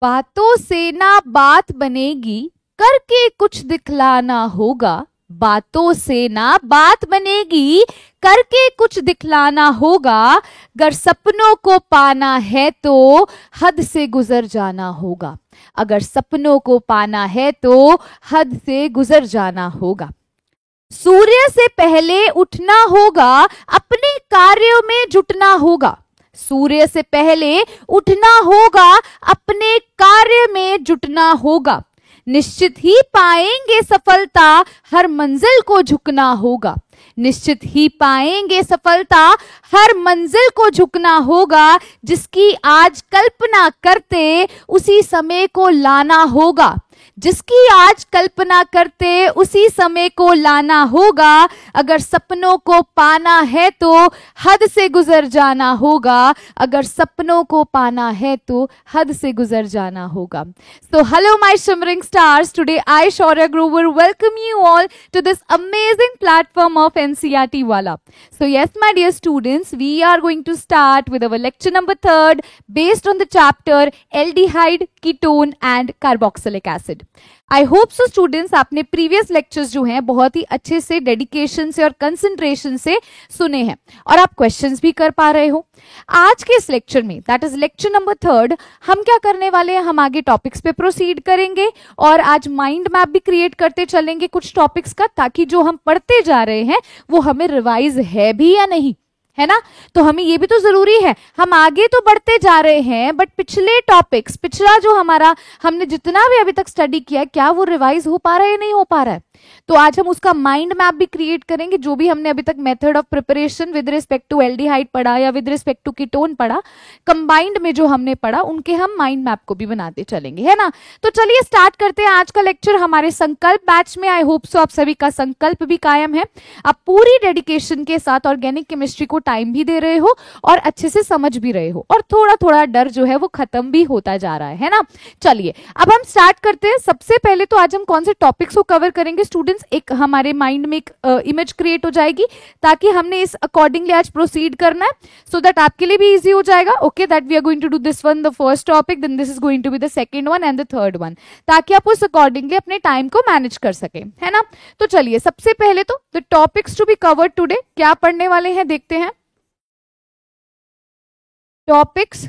बातों से ना बात बनेगी, करके कुछ दिखलाना होगा। बातों से ना बात बनेगी, करके कुछ दिखलाना होगा। अगर सपनों को पाना है तो हद से गुजर जाना होगा। अगर सपनों को पाना है तो हद से गुजर जाना होगा। सूर्य से पहले उठना होगा, अपने कार्यों में जुटना होगा। सूर्य से पहले उठना होगा, अपने कार्य में जुटना होगा। निश्चित ही पाएंगे सफलता, हर मंजिल को झुकना होगा। निश्चित ही पाएंगे सफलता, हर मंजिल को झुकना होगा। जिसकी आज कल्पना करते, उसी समय को लाना होगा। जिसकी आज कल्पना करते, उसी समय को लाना होगा। अगर सपनों को पाना है तो हद से गुजर जाना होगा। अगर सपनों को पाना है तो हद से गुजर जाना होगा। So hello my shimmering stars, today I Shaurya Grover welcome you all to this amazing platform of NCERT Wala. So yes my dear students, we are going to start with our lecture number 3rd based on the chapter aldehyde, ketone and carboxylic acid. I hope so students आपने previous lectures जो हैं बहुत ही अच्छे से dedication से और concentration से सुने हैं और आप क्वेश्चंस भी कर पा रहे हो। आज के इस लेक्चर में, that is lecture number 3rd, हम क्या करने वाले हैं, हम आगे टॉपिक्स पे प्रोसीड करेंगे और आज माइंड मैप भी क्रिएट करते चलेंगे कुछ टॉपिक्स का, ताकि जो हम पढ़ते जा रहे हैं वो हमें रिवाइज है भी या नहीं, है ना। तो हमें ये भी तो जरूरी है, हम आगे तो बढ़ते जा रहे हैं बट पिछले टॉपिक्स, पिछला जो हमारा हमने जितना भी अभी तक स्टडी किया, क्या वो रिवाइज हो पा रहा है या नहीं हो पा रहा है। तो आज हम उसका माइंड मैप भी क्रिएट करेंगे। जो भी हमने अभी तक method of preparation with respect to aldehyde पढ़ा या विद रिस्पेक्ट टू कीटोन पढ़ा, कंबाइंड में जो हमने पढ़ा, उनके हम माइंड मैप को भी बनाते चलेंगे, है ना। तो चलिए स्टार्ट करते हैं आज का लेक्चर हमारे संकल्प बैच में। आई होप सो आप सभी का संकल्प भी कायम है, आप पूरी डेडिकेशन के साथ ऑर्गेनिक केमिस्ट्री को टाइम भी दे रहे हो और अच्छे से समझ भी रहे हो और थोड़ा थोड़ा डर जो है वो खत्म भी होता जा रहा है ना। चलिए अब हम स्टार्ट करते हैं। सबसे पहले तो आज हम कौन से टॉपिक्स को कवर करेंगे स्टूडेंट्स, एक हमारे माइंड में एक इमेज क्रिएट हो जाएगी ताकि हमने इस अकॉर्डिंगली आज प्रोसीड करना है, सो दैट आपके लिए भी इजी हो जाएगा। Okay, that we are going to do this one the first topic, then this is going to be the second one and the third one, ताकि आप उस अकॉर्डिंगली अपने टाइम को मैनेज कर सके, है ना। तो चलिए सबसे पहले तो the topics to be covered today, क्या पढ़ने वाले हैं देखते हैं। टॉपिक्स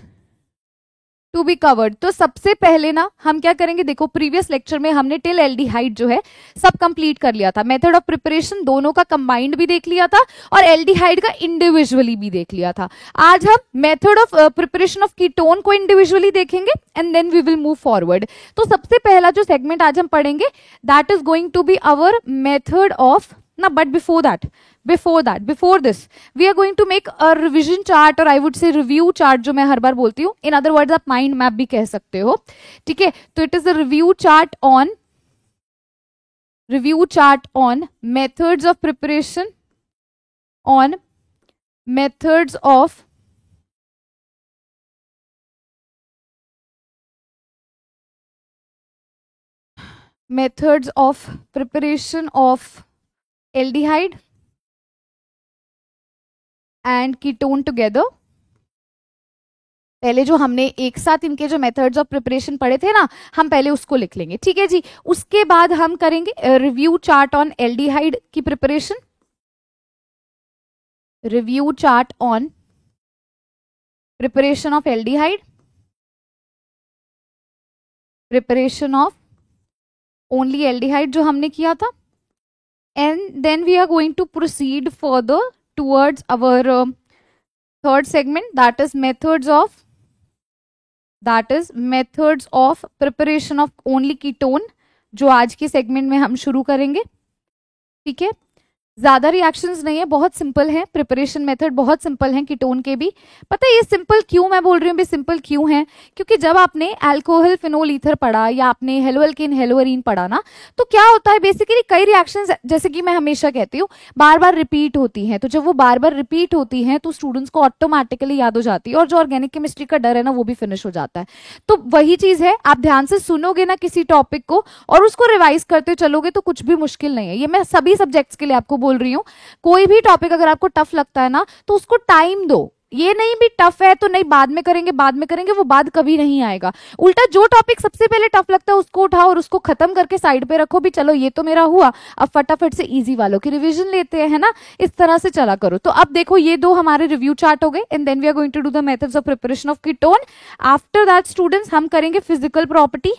टू बी कवर्ड, तो सबसे पहले ना हम क्या करेंगे, देखो प्रीवियस लेक्चर में हमने टिल एल्डिहाइड जो है सब कंप्लीट कर लिया था, मेथड ऑफ प्रिपरेशन दोनों का कंबाइंड भी देख लिया था और एल्डिहाइड का इंडिविजुअली भी देख लिया था। आज हम method of preparation of ketone को इंडिविजुअली देखेंगे and then we will move forward. तो सबसे पहला जो सेगमेंट आज हम पढ़ेंगे that is going to be our method of ना, but before this we are going to make a revision chart or I would say review chart, जो मैं हर बार बोलती हूँ, in other words आप mind map भी कह सकते हो, ठीक है। तो it is a review chart on methods of preparation, on methods of preparation of aldehyde and ketone together. पहले जो हमने एक साथ इनके जो मेथड्स ऑफ प्रिपरेशन पढ़े थे ना, हम पहले उसको लिख लेंगे, ठीक है जी। उसके बाद हम करेंगे रिव्यू चार्ट ऑन एल्डिहाइड की preparation, review chart on preparation of aldehyde, preparation of only aldehyde जो हमने किया था, and then we are going to proceed further towards our third segment, that is methods of preparation of only ketone, जो आज के segment में हम शुरू करेंगे, ठीक है। ज्यादा रिएक्शंस नहीं है, बहुत सिंपल है, प्रिपरेशन मेथड बहुत सिंपल है कीटोन के भी। पता है ये सिंपल क्यों मैं बोल रही हूँ, सिंपल क्यों है, क्योंकि जब आपने अल्कोहल फिनोल ईथर पढ़ा या आपने हेलोअल्केन हेलोअरीन पढ़ा ना, तो क्या होता है बेसिकली कई रिएक्शंस, जैसे कि मैं हमेशा कहती हूँ, बार बार रिपीट होती हैं। तो जब वो बार बार रिपीट होती हैं तो स्टूडेंट्स को ऑटोमेटिकली याद हो जाती है और जो ऑर्गेनिक केमिस्ट्री का डर है ना वो भी फिनिश हो जाता है। तो वही चीज है, आप ध्यान से सुनोगे ना किसी टॉपिक को और उसको रिवाइज करते चलोगे तो कुछ भी मुश्किल नहीं है। ये मैं सभी सब्जेक्ट्स के लिए आपको बोल रही हूँ, कोई भी टॉपिक अगर आपको टफ लगता है ना तो उसको टाइम दो, ये नहीं भी टफ है तो नहीं बाद में करेंगे, बाद में करेंगे, वो बाद कभी नहीं आएगा। उल्टा जो टॉपिक सबसे पहले टफ लगता है उसको उठाओ और उसको खत्म करके साइड पे रखो भी, चलो ये तो मेरा हुआ, अब फटाफट से इजी वालों की रिवीजन लेते हैं, है ना। इस तरह से चला करो। तो अब देखो ये दो हमारे रिव्यू चार्ट हो गए, and then we are going to do the methods of preparation of ketone. After that students हम करेंगे फिजिकल प्रॉपर्टी,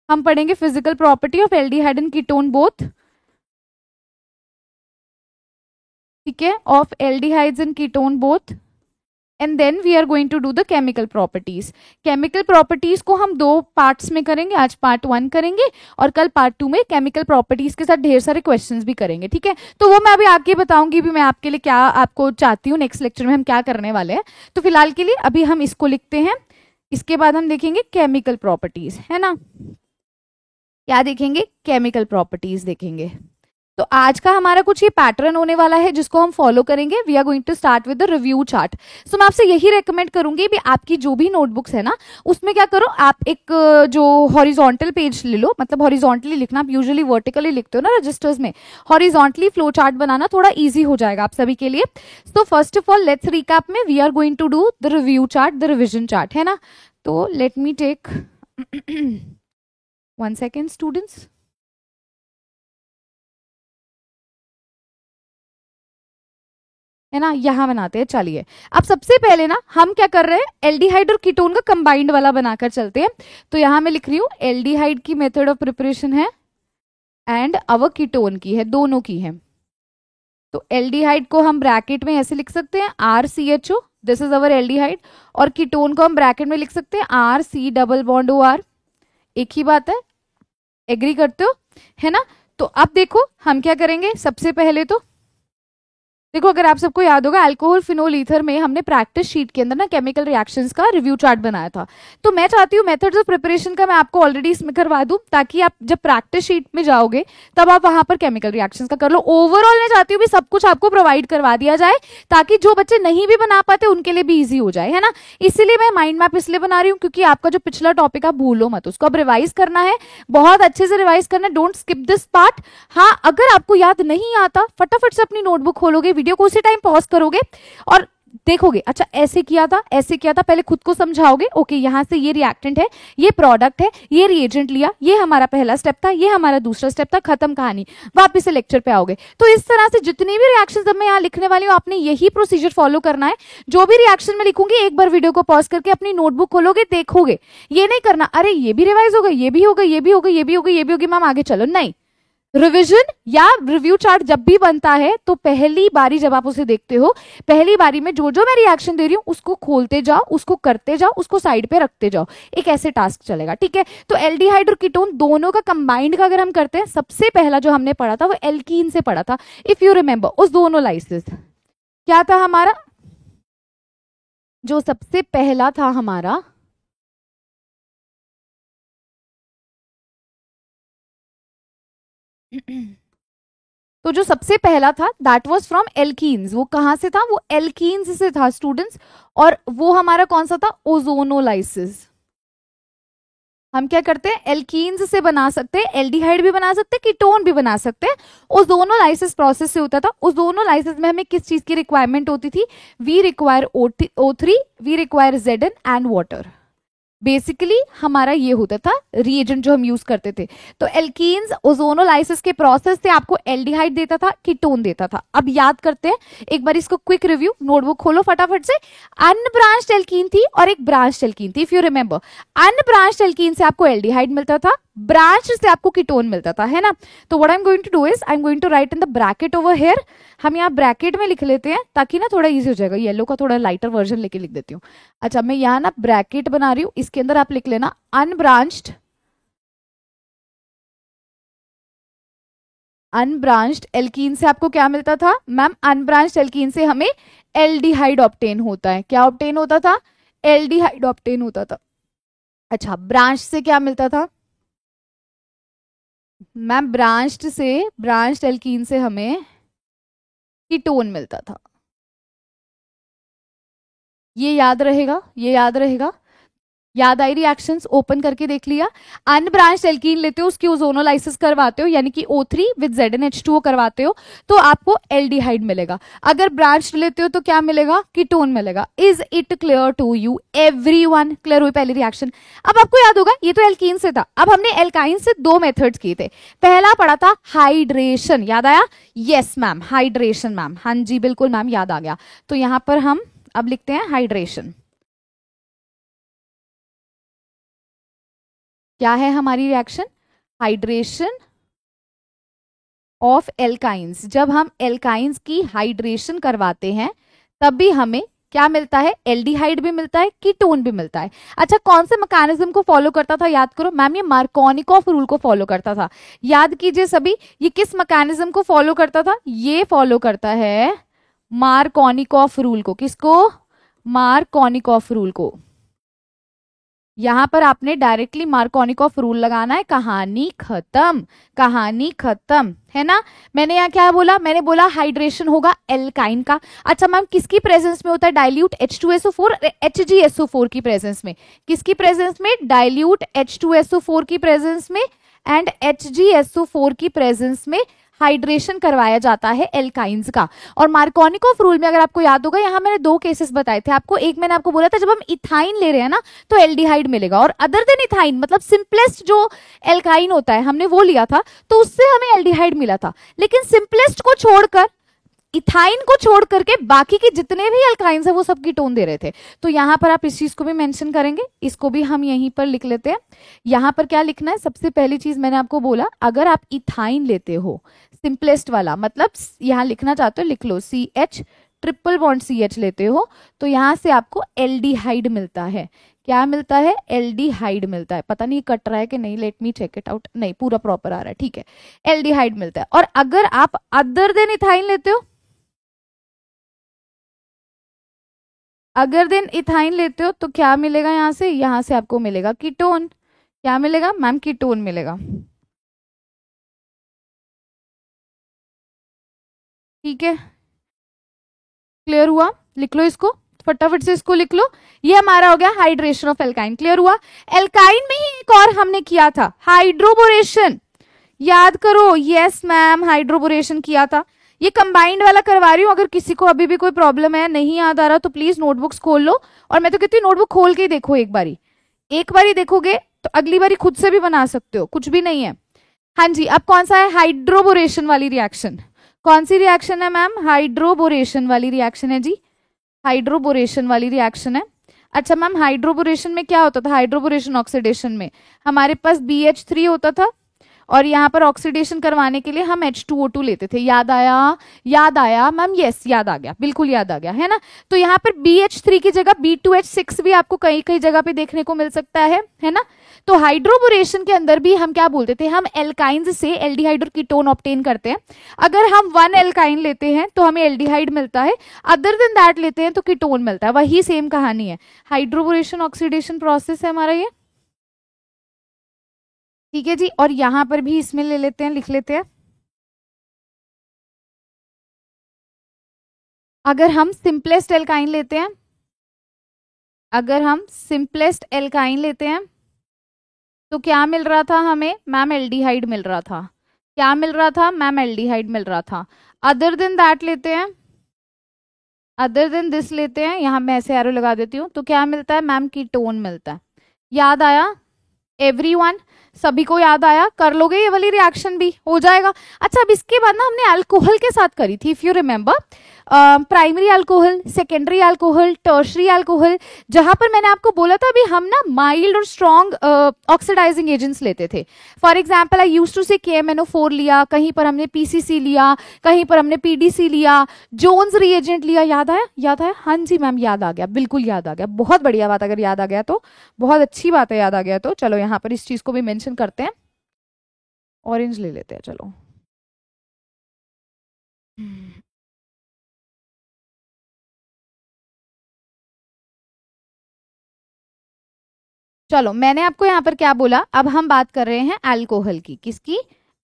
हम पढ़ेंगे physical property of aldehyde and ketone both, ठीक है, of aldehydes and ketone both. And then we are going to do the chemical properties. Chemical properties को हम दो parts में करेंगे, आज पार्ट 1 करेंगे और कल पार्ट 2 में केमिकल प्रॉपर्टीज के साथ ढेर सारे क्वेश्चंस भी करेंगे, ठीक है। तो वो मैं अभी आगे बताऊंगी भी मैं आपके लिए क्या आपको चाहती हूँ, नेक्स्ट लेक्चर में हम क्या करने वाले हैं। तो फिलहाल के लिए अभी हम इसको लिखते हैं, इसके बाद हम देखेंगे केमिकल प्रॉपर्टीज, है ना। क्या देखेंगे, केमिकल प्रॉपर्टीज देखेंगे। तो आज का हमारा कुछ ये पैटर्न होने वाला है जिसको हम फॉलो करेंगे। We are going to start with the review chart. So मैं आपसे यही रेकमेंड करूंगी भी आपकी जो भी नोटबुक्स है ना उसमें क्या करो, आप एक जो हॉरिजॉन्टल पेज ले लो, मतलब हॉरिजॉन्टली लिखना, आप यूजुअली वर्टिकली लिखते हो ना रजिस्टर्स में, हॉरिजॉन्टली फ्लो चार्ट बनाना थोड़ा ईजी हो जाएगा आप सभी के लिए। So first of all let's recap में we are going to do the review chart, the revision chart, है ना। तो let me take 1 second students. है ना, यहां बनाते हैं। चलिए अब सबसे पहले ना हम क्या कर रहे हैं, एल्डिहाइड और कीटोन का कंबाइंड वाला बनाकर चलते हैं। तो यहां मैं लिख रही हूं एल्डिहाइड की मेथड ऑफ प्रिपरेशन है एंड अवर कीटोन की है, दोनों की है। तो एल्डिहाइड को हम ब्रैकेट में ऐसे लिख सकते हैं RCHO, this is our aldehyde, और कीटोन को हम ब्रैकेट में लिख सकते हैं RC डबल बॉन्ड OR। एक ही बात है, एग्री करते हो, है ना। तो अब देखो हम क्या करेंगे, सबसे पहले तो देखो अगर आप सबको याद होगा अल्कोहल फिनोल ईथर में हमने प्रैक्टिस शीट के अंदर ना केमिकल रिएक्शंस का रिव्यू चार्ट बनाया था। तो मैं चाहती हूँ मेथड्स ऑफ प्रिपरेशन का मैं आपको ऑलरेडी इसमें करवा दूं, ताकि आप जब प्रैक्टिस शीट में जाओगे तब आप वहां पर केमिकल रिएक्शंस का कर लो। ओवरऑल मैं चाहती हूँ भी सब कुछ आपको प्रोवाइड करवा दिया जाए ताकि जो बच्चे नहीं भी बना पाते उनके लिए भी ईजी हो जाए, है ना। इसीलिए मैं माइंड मैप इसलिए बना रही हूँ क्योंकि आपका जो पिछला टॉपिक आप भूलो मत, उसको अब रिवाइज करना है, बहुत अच्छे से रिवाइज करना है, डोंट स्किप दिस पार्ट। हाँ अगर आपको याद नहीं आता फटाफट से अपनी नोटबुक खोलोगे, वीडियो को उसी टाइम पॉज करोगे और देखोगे अच्छा ऐसे किया था, ऐसे किया था, पहले खुद को समझाओगे, ओके यहां से ये रिएक्टेंट है, ये प्रोडक्ट है, ये रिएजेंट लिया, ये हमारा पहला स्टेप था, ये हमारा दूसरा स्टेप था, खत्म कहानी, वापस से लेक्चर पे आओगे। तो इस तरह से जितनी भी रिएक्शंस अब मैं यहाँ लिखने वाली हूँ आपने यही प्रोसीजर फॉलो करना है। जो भी रिएक्शन में लिखूंगी एक बार वीडियो को पॉज करके अपनी नोटबुक खोलोगे, देखोगे, ये नहीं करना अरे ये भी रिवाइज हो गई, ये भी हो गई, ये भी हो गई, ये भी हो गई, ये भी होगी, मैम आगे चलो, नहीं। रिवीजन या रिव्यू चार्ट जब भी बनता है तो पहली बारी जब आप उसे देखते हो, पहली बारी में जो जो मैं रिएक्शन दे रही हूं उसको खोलते जाओ, उसको करते जाओ, उसको साइड पे रखते जाओ, एक ऐसे टास्क चलेगा, ठीक है। तो एल्डिहाइड और कीटोन दोनों का कंबाइंड का अगर हम करते हैं, सबसे पहला जो हमने पढ़ा था वो एल्कीन से पढ़ा था, इफ यू रिमेंबर। उस दोनों लाइसिस क्या था हमारा, जो सबसे पहला था हमारा तो जो सबसे पहला था दैट वाज फ्रॉम एल्कीन्स। वो कहां से था, वो एल्कीन्स से था स्टूडेंट्स, और वो हमारा कौन सा था, ओजोनोलाइसिस। हम क्या करते हैं, एल्कीन्स से बना सकते हैं, एल्डिहाइड भी बना सकते हैं, कीटोन भी बना सकते हैं। ओजोनोलाइसिस प्रोसेस से होता था। ओजोनोलाइसिस में हमें किस चीज की रिक्वायरमेंट होती थी, we require O3, we require Zn and water. Basically हमारा ये होता था रिएजेंट जो हम यूज करते थे। तो एल्कीन्स ओजोनोलाइसिस के प्रोसेस से आपको एल्डिहाइड देता था, कीटोन देता था। अब याद करते हैं एक बार इसको, क्विक रिव्यू, नोटबुक खोलो फटाफट से। अनब्रांच्ड एल्कीन थी और एक ब्रांच्ड एल्कीन थी, if you remember. Unbranched alkene से आपको एल्डिहाइड मिलता था, ब्रांच से आपको कीटोन मिलता था, है ना। तो what I am going to do is I am going to write in the bracket over here. हम यहाँ ब्रैकेट में लिख लेते हैं ताकि ना थोड़ा इजी हो जाएगा। येलो का थोड़ा लाइटर वर्जन लेके लिख देती हूँ। अच्छा मैं यहाँ ना ब्रैकेट बना रही हूँ, इसके अंदर आप लिख लेना अनब्रांच्ड, अनब्रांच्ड एल्कीन से आपको क्या मिलता था मैम, अनब्रांच्ड एल्कीन से हमें एल्डिहाइड ऑब्टेन होता है। क्या ऑब्टेन होता था, एल्डिहाइड ऑब्टेन होता था। अच्छा ब्रांच से क्या मिलता था मैम, ब्रांच्ड से, ब्रांच्ड एल्कीन से हमें कीटोन मिलता था। ये याद रहेगा, ये याद रहेगा। याद आई रिएक्शंस? ओपन करके देख लिया। अनब्रांच्ड एल्कीन लेते हो, उसकी ओजोनोलाइसिस करवाते हो, यानी कि O3 विद ZnH2O करवाते हो, तो आपको एल्डिहाइड मिलेगा। अगर ब्रांच्ड लेते हो तो क्या मिलेगा? कीटोन मिलेगा। Is it clear to you everyone? Clear हुई पहली रिएक्शन? अब आपको याद होगा ये तो एल्कीन से था, अब हमने एल्काइन से दो मेथड्स किए थे। पहला पढ़ा था हाइड्रेशन, याद आया? यस मैम, हाइड्रेशन मैम, हाँ जी बिल्कुल मैम, याद आ गया। तो यहां पर हम अब लिखते हैं हाइड्रेशन। क्या है हमारी रिएक्शन? Hydration of alkynes. जब हम एल्काइंस की हाइड्रेशन करवाते हैं तब भी हमें क्या मिलता है? एल्डिहाइड भी मिलता है, कीटोन भी मिलता है। अच्छा, कौन से मैकेनिज्म को फॉलो करता था? याद करो मैम, ये मार्कोनिकॉफ रूल को फॉलो करता था। याद कीजिए सभी, ये किस मैकेनिज्म को फॉलो करता था? ये फॉलो करता है मार्कोनिकॉफ रूल को। किसको? मार्कोनिकॉफ रूल को। यहां पर आपने डायरेक्टली मार्कोनिकॉफ रूल लगाना है, कहानी खत्म, कहानी खत्म, है ना? मैंने यहाँ क्या बोला? मैंने बोला हाइड्रेशन होगा एल्काइन का। अच्छा मैम, किसकी प्रेजेंस में होता है डाइल्यूट? H2SO4, HgSO4 की प्रेजेंस में। किसकी प्रेजेंस में? डाइल्यूट H2SO4 की प्रेजेंस में एंड HgSO4 की प्रेजेंस में हाइड्रेशन करवाया जाता है एल्काइंस का। और मार्कोनिकॉफ रूल में अगर आपको याद होगा, यहां मैंने दो केसेस बताए थे आपको। एक मैंने आपको बोला था जब हम इथाइन ले रहे हैं ना तो एल्डिहाइड मिलेगा, और अदर देन इथाइन मतलब सिंपलेस्ट जो एल्काइन होता है हमने वो लिया था तो उससे हमें एल्डिहाइड मिला था। लेकिन सिंपलेस्ट को छोड़कर, इथाइन को छोड़ करके बाकी के जितने भी अल्काइंस है वो सब कीटोन दे रहे थे। तो यहां पर आप इस चीज को भी मेंशन करेंगे, इसको भी हम यहीं पर लिख लेते हैं। यहां पर क्या लिखना है? सबसे पहली चीज मैंने आपको बोला, अगर आप इथाइन लेते हो सिंपलेस्ट वाला, मतलब यहां लिखना चाहते हो लिख लो, CH ट्रिपल बॉन्ड CH लेते हो तो यहां से आपको एल्डिहाइड मिलता है। क्या मिलता है? एल्डिहाइड मिलता है। पता नहीं कट रहा है कि नहीं, let me check it out. नहीं, पूरा प्रॉपर आ रहा है, ठीक है, एल्डिहाइड मिलता है। और अगर आप अदर देन इथाइन लेते हो, अगर देन इथाइन लेते हो तो क्या मिलेगा? यहां से आपको मिलेगा कीटोन। क्या मिलेगा मैम? कीटोन मिलेगा। ठीक है, क्लियर हुआ? लिख लो इसको, फटाफट से इसको लिख लो। ये हमारा हो गया हाइड्रेशन ऑफ एल्काइन। क्लियर हुआ? एल्काइन में ही एक और हमने किया था, हाइड्रोबोरेशन। याद करो, यस मैम, हाइड्रोबोरेशन किया था। ये कंबाइंड वाला करवा रही हूं, अगर किसी को अभी भी कोई प्रॉब्लम है, नहीं याद आ रहा, तो प्लीज नोटबुक्स खोल लो। और मैं तो कहती हूँ नोटबुक खोल के ही देखो, एक बारी देखोगे तो अगली बारी खुद से भी बना सकते हो, कुछ भी नहीं है। हाँ जी, अब कौन सा है? हाइड्रोबोरेशन वाली रिएक्शन। कौन सी रिएक्शन है मैम? हाइड्रोबोरेशन वाली रिएक्शन है जी, हाइड्रोबोरेशन वाली रिएक्शन है। अच्छा मैम, हाइड्रोबोरेशन में क्या होता था? हाइड्रोबोरेशन ऑक्सीडेशन में हमारे पास BH3 होता था, और यहाँ पर ऑक्सीडेशन करवाने के लिए हम H2O2 लेते थे। याद आया? याद आया मैम? यस, याद आ गया, बिल्कुल याद आ गया, है ना? तो यहाँ पर BH3 की जगह B2H6 भी आपको कई कई जगह पे देखने को मिल सकता है ना? तो हाइड्रोबोरेशन के अंदर भी हम क्या बोलते थे? हम एल्काइंस से एल्डिहाइड और कीटोन ऑब्टेन करते हैं। अगर हम वन एल्काइन लेते हैं तो हमें एल्डिहाइड मिलता है, अदर देन दैट लेते हैं तो कीटोन मिलता है। वही सेम कहानी है, हाइड्रोबोरेशन ऑक्सीडेशन प्रोसेस है हमारा ये। ठीक है जी, और यहां पर भी इसमें ले लेते हैं, लिख लेते हैं। अगर हम सिंपलेस्ट एल्काइन लेते हैं, अगर हम सिंपलेस्ट एल्काइन लेते हैं तो क्या मिल रहा था हमें मैम? एल्डिहाइड मिल रहा था। क्या मिल रहा था मैम? एल्डिहाइड मिल रहा था। अदर देन दैट लेते हैं, अदर देन दिस लेते हैं, यहां मैं ऐसे एरो लगा देती हूँ, तो क्या मिलता है मैम? कीटोन मिलता है। याद आया एवरीवन? सभी को याद आया? कर लोगे ये वाली रिएक्शन भी हो जाएगा। अच्छा, अब इसके बाद ना हमने अल्कोहल के साथ करी थी, if you remember, primary alcohol, secondary alcohol, tertiary alcohol, जहां पर मैंने आपको बोला था अभी हम ना माइल्ड और स्ट्रॉन्ग ऑक्सीडाइजिंग एजेंट्स लेते थे। For example, I use to say KMNO4 लिया, कहीं पर हमने PCC लिया, कहीं पर हमने PDC लिया, जोन्स रिएजेंट लिया। याद आया? याद आया? हाँ जी मैम, याद आ गया, बिल्कुल याद आ गया, बहुत बढ़िया बात। अगर याद आ गया तो बहुत अच्छी बात है, याद आ गया तो। चलो यहाँ पर इस चीज को भी मेंशन करते हैं, ऑरेंज ले लेते हैं, चलो। चलो, मैंने आपको यहाँ पर क्या बोला? अब हम बात कर रहे हैं अल्कोहल की। किसकी?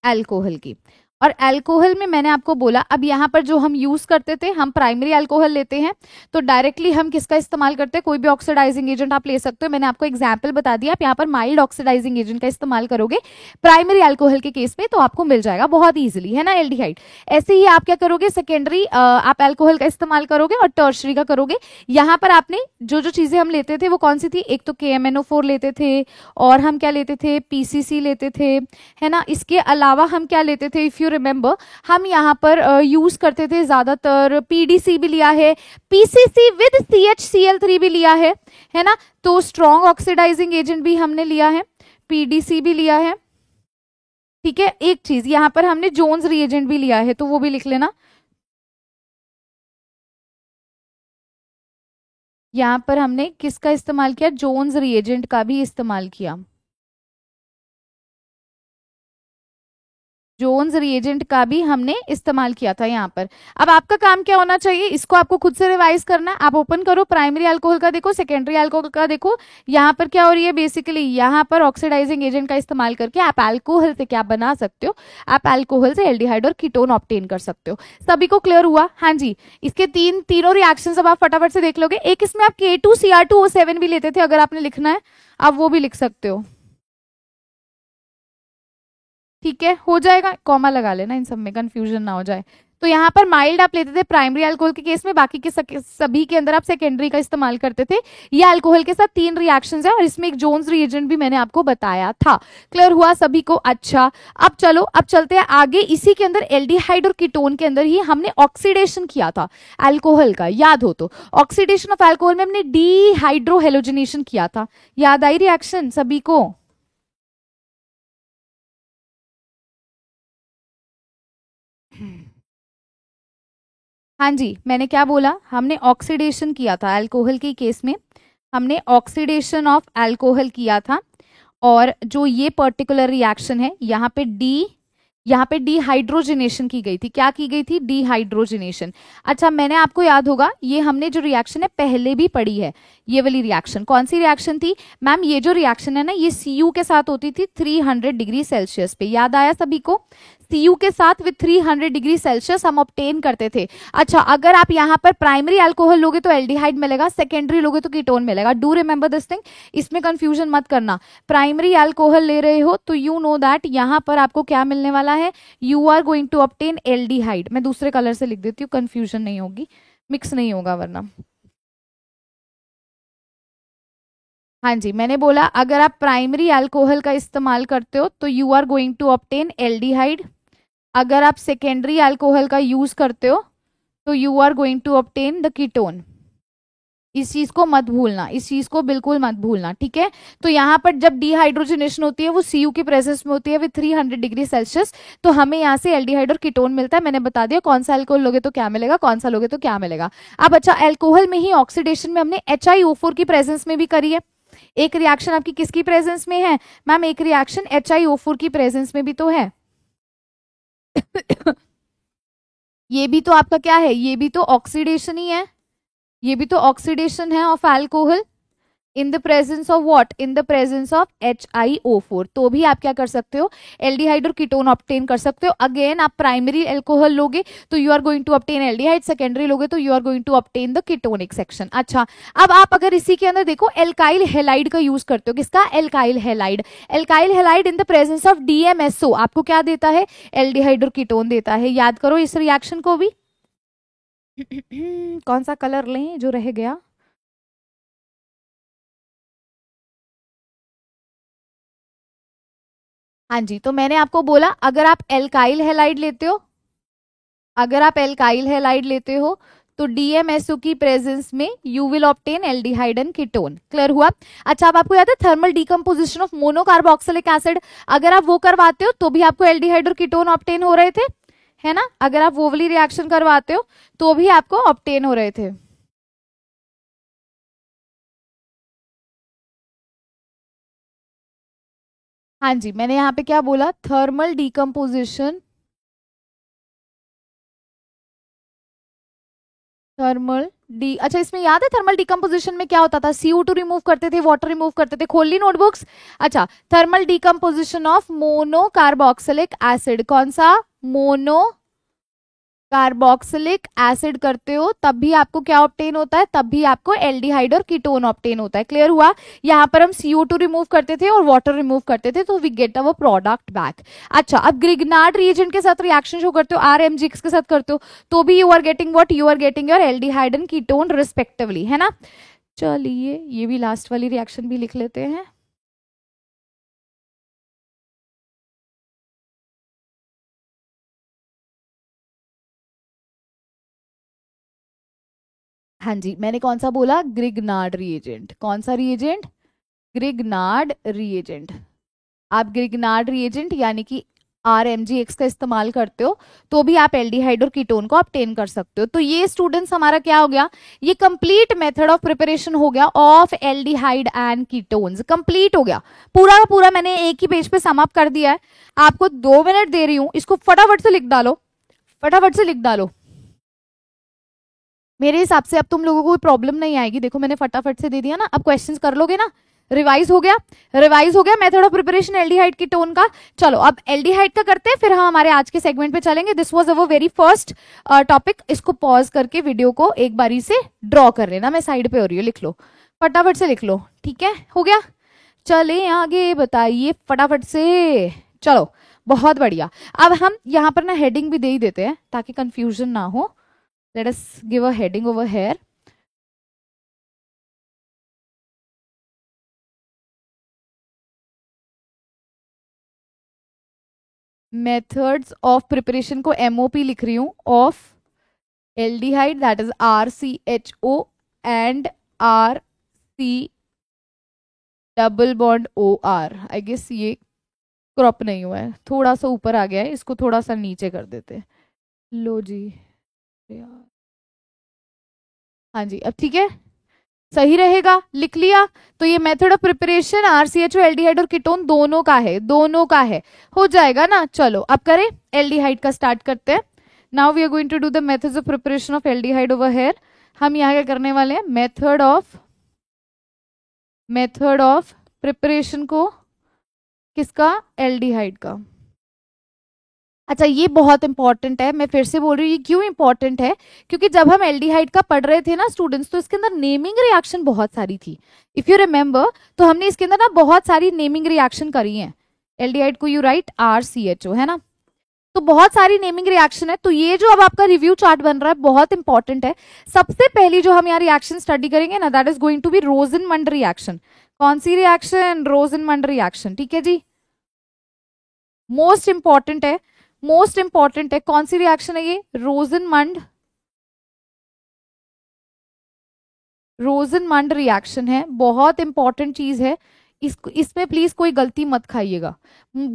अल्कोहल की। और अल्कोहल में मैंने आपको बोला, अब यहाँ पर जो हम यूज करते थे, हम प्राइमरी अल्कोहल लेते हैं तो डायरेक्टली हम किसका इस्तेमाल करते हैं, कोई भी ऑक्सीडाइजिंग एजेंट आप ले सकते हो। मैंने आपको एग्जाम्पल बता दिया, आप यहाँ पर माइल्ड ऑक्सीडाइजिंग एजेंट का इस्तेमाल करोगे प्राइमरी अल्कोहल के केस में तो आपको मिल जाएगा बहुत ईजिली, है ना, एल्डिहाइड। ऐसे ही आप क्या करोगे, सेकेंडरी आप अल्कोहल का इस्तेमाल करोगे और टर्शरी का करोगे। यहाँ पर आपने जो जो चीजें हम लेते थे वो कौन सी थी, एक तो KMNO4 लेते थे, और हम क्या लेते थे, PCC लेते थे, है ना। इसके अलावा हम क्या लेते थे, इफ यू रिमेंबर, हम यहाँ पर यूज करते थे ज्यादातर PDC भी लिया है, PCC विद CHCl3 भी लिया है ना। तो स्ट्रॉन्ग ऑक्सीडाइजिंग एजेंट भी हमने लिया है, PDC भी लिया है, ठीक है। एक चीज यहाँ पर हमने जोन्स रिएजेंट भी लिया है, तो वो भी लिख लेना। यहाँ पर हमने किसका इस्तेमाल किया, जोन्स रिएजेंट का भी इस्तेमाल किया, जोन्स रिएजेंट का भी हमने इस्तेमाल किया था यहाँ पर। अब आपका काम क्या होना चाहिए, इसको आपको खुद से रिवाइज करना है। आप ओपन करो, प्राइमरी अल्कोहल का देखो, सेकेंडरी अल्कोहल का देखो। यहाँ पर क्या हो रही है, बेसिकली यहाँ पर ऑक्सीडाइजिंग एजेंट का इस्तेमाल करके आप अल्कोहल से क्या बना सकते हो, आप अल्कोहल से एल्डिहाइड और कीटोन ऑब्टेन कर सकते हो। सभी को क्लियर हुआ, हाँ जी। इसके तीनों रिएक्शन अब आप फटाफट से देख लोगे। एक इसमें आप K2Cr2O7 भी लेते थे, अगर आपने लिखना है आप वो भी लिख सकते हो, ठीक है, हो जाएगा। कॉमा लगा लेना इन सब में, कंफ्यूजन ना हो जाए। तो यहाँ पर माइल्ड आप लेते थे प्राइमरी अल्कोहल के केस में, बाकी के सभी के अंदर आप सेकेंडरी का इस्तेमाल करते थे। ये अल्कोहल के साथ 3 रिएक्शंस है और इसमें एक जोन्स रिएजेंट भी मैंने आपको बताया था। क्लियर हुआ सभी को, अच्छा। अब चलो, अब चलते हैं आगे। इसी के अंदर एल्डिहाइड और कीटोन के अंदर ही हमने ऑक्सीडेशन किया था अल्कोहल का, याद हो तो। ऑक्सीडेशन ऑफ अल्कोहल में हमने डीहाइड्रोहेलोजिनेशन किया था, याद आई रिएक्शन सभी को। हाँ जी, मैंने क्या बोला, हमने ऑक्सीडेशन किया था अल्कोहल के केस में, हमने ऑक्सीडेशन ऑफ अल्कोहल किया था। और जो ये पर्टिकुलर रिएक्शन है, यहाँ पे डिहाइड्रोजिनेशन की गई थी। क्या की गई थी, डिहाइड्रोजिनेशन। अच्छा, मैंने आपको याद होगा, ये हमने जो रिएक्शन है पहले भी पढ़ी है। ये वाली रिएक्शन कौन सी रिएक्शन थी मैम, ये जो रिएक्शन है ना, ये Cu के साथ होती थी 300 डिग्री सेल्सियस पे, याद आया सभी को। Cu के साथ विद 300 डिग्री सेल्सियस हम ऑब्टेन करते थे। अच्छा, अगर आप यहाँ पर प्राइमरी अल्कोहल लोगे तो एल्डिहाइड मिलेगा, सेकेंडरी लोगे तो कीटोन मिलेगा। डू रिमेंबर दिस थिंग, इसमें कंफ्यूजन मत करना। प्राइमरी अल्कोहल ले रहे हो तो यू नो दैट यहाँ पर आपको क्या मिलने वाला है, you are going to obtain aldehyde. मैं दूसरे कलर से लिख देती हूँ, कंफ्यूजन नहीं होगी, मिक्स नहीं होगा वरना। हाँ जी, मैंने बोला अगर आप प्राइमरी अल्कोहल का इस्तेमाल करते हो तो you are going to obtain aldehyde. अगर आप सेकेंडरी अल्कोहल का यूज करते हो तो you are going to obtain the ketone. इस चीज को मत भूलना, इस चीज को बिल्कुल मत भूलना, ठीक है। तो यहाँ पर जब डिहाइड्रोजनेशन होती है वो Cu की प्रेजेंस में होती है विद 300 डिग्री सेल्सियस, तो हमें यहाँ से एल्डिहाइड और कीटोन मिलता है। मैंने बता दिया कौन सा अल्कोहल लोगे तो क्या मिलेगा, कौन सा लोगे तो क्या मिलेगा। अब अच्छा, अल्कोहल में ही ऑक्सीडेशन में हमने HiO4 की प्रेजेंस में भी करी है। एक रिएक्शन आपकी किसकी प्रेजेंस में है मैम, एक रिएक्शन HiO4 की प्रेजेंस में भी तो है। ये भी तो आपका क्या है, ये भी तो ऑक्सीडेशन ही है, ये भी तो ऑक्सीडेशन है of alcohol in the presence of what, in the presence of HiO4। तो भी आप क्या कर सकते हो, एल्डिहाइड और कीटोन ऑब्टेन कर सकते हो। अगेन आप प्राइमरी अल्कोहल लोगे तो you are going to obtain aldehyde, secondary लोगे तो you are going to obtain the ketonic section. अच्छा, अब आप अगर इसी के अंदर देखो एल्काइल हैलाइड का यूज करते हो, किसका, alkyl halide. Alkyl halide in the presence of DMSO आपको क्या देता है, एल्डिहाइड और कीटोन देता है। याद करो इस रिएक्शन को भी। कौन सा कलर लें जो रह गया, हाँ जी। तो मैंने आपको बोला अगर आप एल्काइल हैलाइड लेते हो, अगर आप एल्काइल हैलाइड लेते हो तो DMSO की प्रेजेंस में you will obtain aldehyde and ketone. Clear हुआ। अच्छा, अब आपको याद है thermal decomposition of monocarboxylic acid, अगर आप वो करवाते हो तो भी आपको एल्डिहाइड और कीटोन ऑब्टेन हो रहे थे, है ना। अगर आप वो वाली रिएक्शन करवाते हो तो भी आपको ऑब्टेन हो रहे थे। हाँ जी, मैंने यहाँ पे क्या बोला, थर्मल डीकंपोजिशन, थर्मल डी, अच्छा इसमें याद है थर्मल डिकम्पोजिशन में क्या होता था, CO2 रिमूव करते थे, वाटर रिमूव करते थे, खोल ली नोटबुक्स। अच्छा, thermal decomposition of monocarboxylic acid, कौन सा, मोनो कार्बोक्सिलिक एसिड करते हो तब भी आपको क्या ऑब्टेन होता है, तब भी आपको एल्डिहाइड और कीटोन ऑब्टेन होता है। क्लियर हुआ? यहाँ पर हम CO2 रिमूव करते थे और वाटर रिमूव करते थे, तो we get our product back. अच्छा, अब ग्रिग्नार्ड रिएजेंट के साथ रिएक्शन जो करते हो, RMGX के साथ करते हो, तो भी you are getting what, you are getting your aldehyde and ketone respectively, है ना। चलिए ये भी लास्ट वाली रिएक्शन भी लिख लेते हैं। हाँ जी, मैंने कौन सा बोला? Grignard reagent. कौन सा रिएजेंट? Grignard reagent. आप ग्रिग्नार्ड रिएजेंट यानी कि RMGX का इस्तेमाल करते हो तो भी आप एल्डिहाइड और कीटोन को ऑब्टेन कर सकते हो। तो ये स्टूडेंट्स हमारा क्या हो गया, ये कंप्लीट मेथड ऑफ प्रिपरेशन हो गया of aldehyde and ketones. Complete हो गया पूरा का पूरा, मैंने एक ही पेज पे सम अप कर दिया है। आपको 2 मिनट दे रही हूं, इसको फटाफट से लिख डालो, फटाफट से लिख डालो। मेरे हिसाब से अब तुम लोगों को कोई प्रॉब्लम नहीं आएगी। देखो मैंने फटाफट से दे दिया ना, अब क्वेश्चंस कर लोगे ना। रिवाइज हो गया, रिवाइज हो गया method of preparation aldehyde ketone का। चलो अब एल्डिहाइड का करते हैं, फिर हम हमारे आज के सेगमेंट पे चलेंगे। This was our very first topic. इसको पॉज करके वीडियो को एक बारी से ड्रॉ कर लेना, मैं साइड पे हो रही हूँ, लिख लो फटाफट से, लिख लो। ठीक है, हो गया। चले आगे, बताइए फटाफट से। चलो बहुत बढ़िया। अब हम यहाँ पर ना हेडिंग भी दे ही देते हैं ताकि कंफ्यूजन ना हो। Let us give a heading over here. Methods of preparation को MOP लिख रही हूँ, of aldehyde, that is RCHO and RC double bond OR. I guess ये क्रॉप नहीं हुआ है, थोड़ा सा ऊपर आ गया है, इसको थोड़ा सा नीचे कर देते हैं। लो जी यार, हाँ जी अब ठीक है, सही रहेगा, लिख लिया। तो ये method of preparation RCHO aldehyde और कीटोन दोनों का है, दोनों का है, हो जाएगा ना। चलो अब करें, एल्डिहाइड का स्टार्ट करते हैं। Now we are going to do the methods of preparation of aldehyde over here. हम यहाँ क्या करने वाले हैं, मेथड ऑफ प्रिपरेशन को, किसका? एल्डिहाइड का। अच्छा ये बहुत इंपॉर्टेंट है, मैं फिर से बोल रही हूँ, ये क्यों इंपॉर्टेंट है, क्योंकि जब हम एल्डिहाइड का पढ़ रहे थे ना स्टूडेंट्स, तो इसके अंदर नेमिंग रिएक्शन बहुत सारी थी। इफ यू रिमेंबर, तो हमने इसके अंदर ना बहुत सारी नेमिंग रिएक्शन करी हैं। एल्डिहाइड को यू राइट RCHO, है ना, तो बहुत सारी नेमिंग रिएक्शन है। तो ये जो अब आपका रिव्यू चार्ट बन रहा है बहुत इंपॉर्टेंट है। सबसे पहली जो हम यहाँ रिएक्शन स्टडी करेंगे ना, that is going to be Rosenmund reaction. कौन सी रिएक्शन? Rosenmund reaction. ठीक है जी, मोस्ट इंपॉर्टेंट है, मोस्ट इंपॉर्टेंट है। कौन सी रिएक्शन है ये? रोजनमंड रिएक्शन है, बहुत इंपॉर्टेंट चीज है। इसमें प्लीज कोई गलती मत खाइएगा,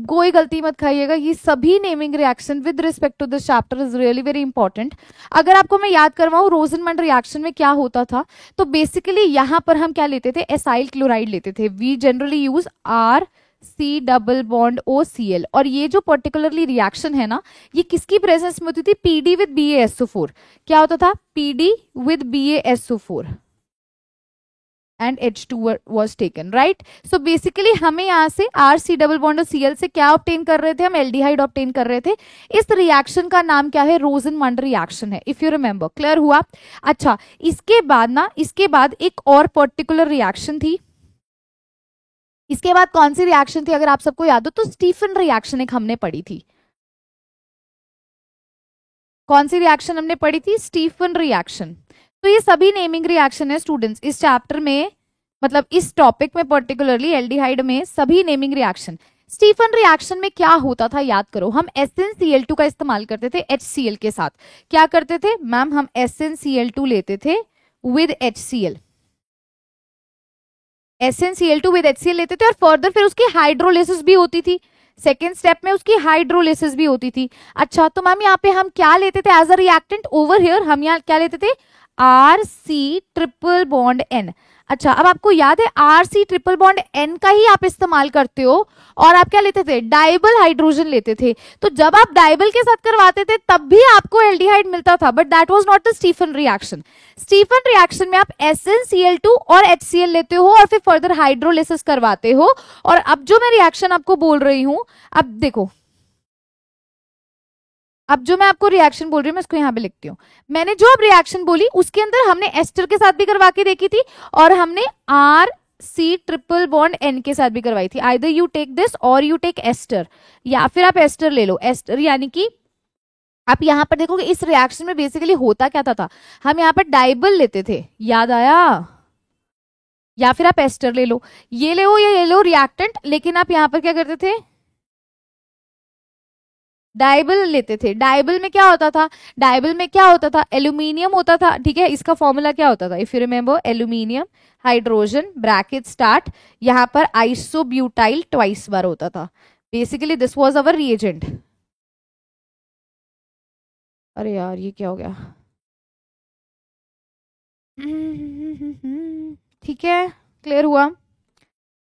कोई गलती मत खाइएगा। ये सभी naming reaction with respect to this chapter is really very important. अगर आपको मैं याद करवाऊं रोजनमंड रिएक्शन में क्या होता था, तो बेसिकली यहां पर हम क्या लेते थे? एसाइल क्लोराइड लेते थे। We generally use RC double bond OCl। और ये जो पर्टिकुलरली रिएक्शन है ना, ये किसकी प्रेजेंस में होती थी? PD with BaSO4। क्या होता था? PD with BaSO4 and H2 was taken, right? So basically हमें यहाँ से RC डबल बॉन्ड और Cl से क्या ऑब्टेन कर रहे थे? हम एल्डिहाइड ऑब्टेन कर रहे थे। इस रिएक्शन का नाम क्या है? रोजनमंड रिएक्शन है, इफ यू रिमेंबर। क्लियर हुआ? अच्छा इसके बाद ना, इसके बाद एक और पर्टिकुलर रिएक्शन थी। इसके बाद कौन सी रिएक्शन थी अगर आप सबको याद हो तो? स्टीफन रिएक्शन एक हमने पढ़ी थी। कौन सी रिएक्शन हमने पढ़ी थी? Stephen reaction. तो ये सभी नेमिंग रिएक्शन है स्टूडेंट्स इस चैप्टर में, मतलब इस टॉपिक में पर्टिकुलरली एल्डिहाइड में सभी नेमिंग रिएक्शन। स्टीफन रिएक्शन में क्या होता था याद करो, हम SnCl2 का इस्तेमाल करते थे HCl के साथ। क्या करते थे मैम? हम SnCl2 लेते थे with HCl, SnCl2 with HCl लेते थे, और फर्दर फिर उसकी हाइड्रोलिसिस भी होती थी। सेकेंड स्टेप में उसकी हाइड्रोलिसिस भी होती थी। अच्छा तो मैम यहाँ पे हम क्या लेते थे as a reactant? Over here हम यहाँ क्या लेते थे? RC triple bond N। अच्छा अब आपको याद है RC ट्रिपल बॉन्ड N का ही आप इस्तेमाल करते हो, और आप क्या लेते थे? डाइबल हाइड्रोजन लेते थे। तो जब आप डाइबल के साथ करवाते थे तब भी आपको एल्डिहाइड मिलता था, but that was not the Stephen reaction. Stephen reaction में आप SnCl2 और HCl लेते हो और फिर फर्दर हाइड्रोलिसिस करवाते हो। और अब जो मैं रिएक्शन आपको बोल रही हूं, अब देखो अब जो मैं आपको रिएक्शन बोल रही हूँ मैं इसको यहाँ पे लिखती हूँ। मैंने जो अब रिएक्शन बोली उसके अंदर हमने एस्टर के साथ भी करवा के देखी थी और हमने R C triple bond N के साथ भी करवाई थी। Either you take this or you take ester, या फिर आप एस्टर ले लो। एस्टर यानी कि आप यहाँ पर देखोगे इस रिएक्शन में बेसिकली होता क्या था हम यहाँ पर डाइबल लेते थे, याद आया? या फिर आप एस्टर ले लो, ये ले या ये लो रिएक्टेंट, लेकिन आप यहाँ पर क्या करते थे? डाइबल लेते थे। डाइबल में क्या होता था? डाइबल में क्या होता था? एल्यूमिनियम होता था, ठीक है। इसका फॉर्मूला क्या होता था? If you remember, aluminium hydrogen bracket start, यहाँ पर आइसोब्यूटाइल ट्वाइस बार होता था। Basically this was our reagent. अरे यार ये क्या हो गया? ठीक है, क्लियर हुआ?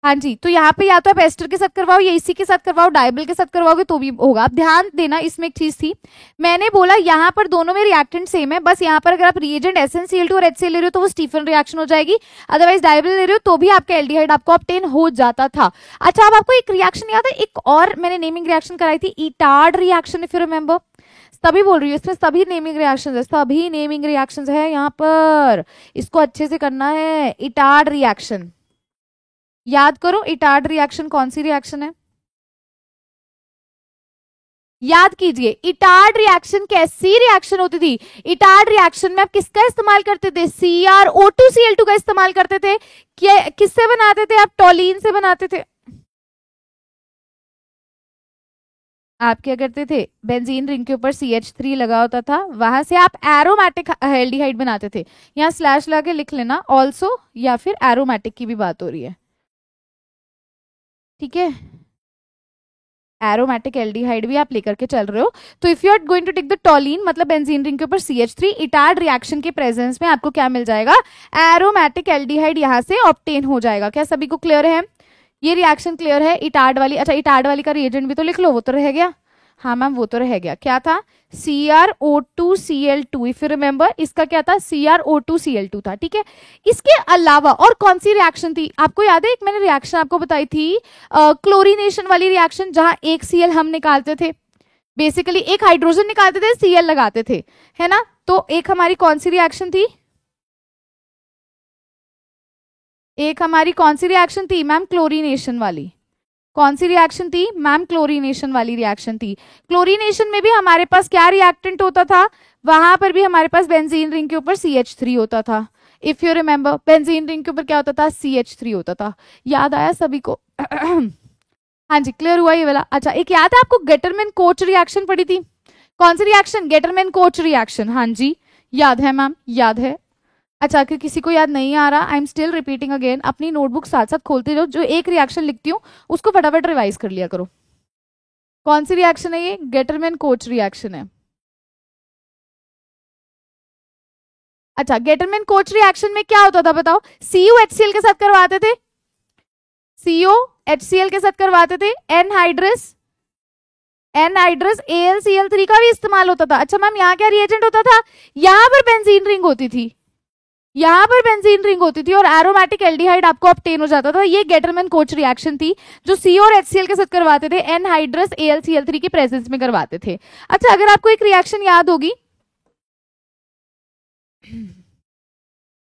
हाँ जी, तो यहाँ पे या तो आप एस्टर के साथ करवाओ या इसी के साथ करवाओ, डाइबल के साथ करवाओगे तो भी होगा। आप ध्यान देना इसमें एक चीज थी, मैंने बोला यहाँ पर दोनों में रिएक्टेंट सेम है, बस यहाँ पर अगर आप रिएजेंट SnCl2 और HCl ले रहे हो तो वो स्टीफन रिएक्शन हो जाएगी, अदरवाइज डाइबल ले रहे हो तो भी आपका एल्डिहाइड आपको ऑब्टेन हो जाता था। अच्छा, अब आपको एक रिएक्शन याद है, एक और मैंने नेमिंग रिएक्शन कराई थी, Etard reaction, if you remember. तभी बोल रही हूँ इसमें सभी नेमिंग रिएक्शंस है, सभी नेमिंग रिएक्शंस है यहाँ पर, इसको अच्छे से करना है। इटार्ड रिएक्शन याद करो, इटार्ड रिएक्शन कौन सी रिएक्शन है? याद कीजिए, इटार्ड रिएक्शन कैसी रिएक्शन होती थी? इटार्ड रिएक्शन में आप किसका इस्तेमाल करते थे? CrO2Cl2 का इस्तेमाल करते थे। किससे बनाते थे आप? टॉलीन से बनाते थे। आप क्या करते थे? बेंजीन रिंग के ऊपर CH3 लगा होता था, वहां से आप एरोमेटिक एल्डिहाइड बनाते थे। यहाँ स्लैश लगा के लिख लेना ऑल्सो, या फिर एरोमेटिक की भी बात हो रही है, ठीक है। एरोमेटिक एल्डिहाइड भी आप लेकर के चल रहे हो। तो if you are going to take the toluene, मतलब बेंजीन रिंग के ऊपर CH3, इटार्ड रिएक्शन के प्रेजेंस में आपको क्या मिल जाएगा? एरोमेटिक एल्डिहाइड यहाँ से ऑब्टेन हो जाएगा। क्या सभी को क्लियर है? ये रिएक्शन क्लियर है इटार्ड वाली? अच्छा, इटार्ड वाली का रिएजेंट भी तो लिख लो, वो तो रह गया। हाँ मैम, वो तो रह गया। क्या था? CrO2Cl2, इफ यू रिमेंबर, इसका क्या था? CrO2Cl2 था, ठीक है। इसके अलावा और कौन सी रिएक्शन थी आपको याद है? एक मैंने रिएक्शन आपको बताई थी, क्लोरीनेशन वाली रिएक्शन, जहां एक Cl हम निकालते थे, बेसिकली एक हाइड्रोजन निकालते थे, Cl लगाते थे, है ना। तो एक हमारी कौन सी रिएक्शन थी? एक हमारी कौन सी रिएक्शन थी मैम? क्लोरीनेशन वाली। कौन सी रिएक्शन थी मैम? क्लोरीनेशन वाली रिएक्शन थी। क्लोरीनेशन में भी हमारे पास क्या रिएक्टेंट होता था? वहां पर भी हमारे पास बेंजीन रिंग के ऊपर CH3 होता था। If you remember, benzene ring के ऊपर क्या होता था? CH3 होता था। याद आया सभी को? हाँ जी, क्लियर हुआ ये वाला? अच्छा, एक याद है आपको, गेटरमैन कोच रिएक्शन पड़ी थी। कौन सी रिएक्शन? Gattermann coach reaction. हाँ जी, याद है मैम, याद है। अच्छा, अगर किसी को याद नहीं आ रहा, I am still repeating again, अपनी नोटबुक साथ साथ खोलते रहो, जो एक रिएक्शन लिखती हूँ उसको फटाफट रिवाइज कर लिया करो। कौन सी रिएक्शन है ये? गेटरमैन कोच रिएक्शन है। अच्छा, गेटरमैन कोच रिएक्शन में क्या होता था बताओ? CuHCl के साथ करवाते थे, CuHCl के साथ करवाते थे, एनहाइड्रस AlCl3 का भी इस्तेमाल होता था। अच्छा मैम, यहाँ क्या रिएजेंट होता था? यहाँ पर बेंजीन रिंग होती थी, यहाँ पर बेंजीन रिंग होती थी और एरोमेटिक एल्डिहाइड आपको ऑब्टेन हो जाता था। ये गेटरमैन कोच रिएक्शन थी जो CO और HCl के साथ करवाते थे, एनहाइड्रस AlCl3 के प्रेजेंस में करवाते थे। अच्छा, अगर आपको एक रिएक्शन याद होगी,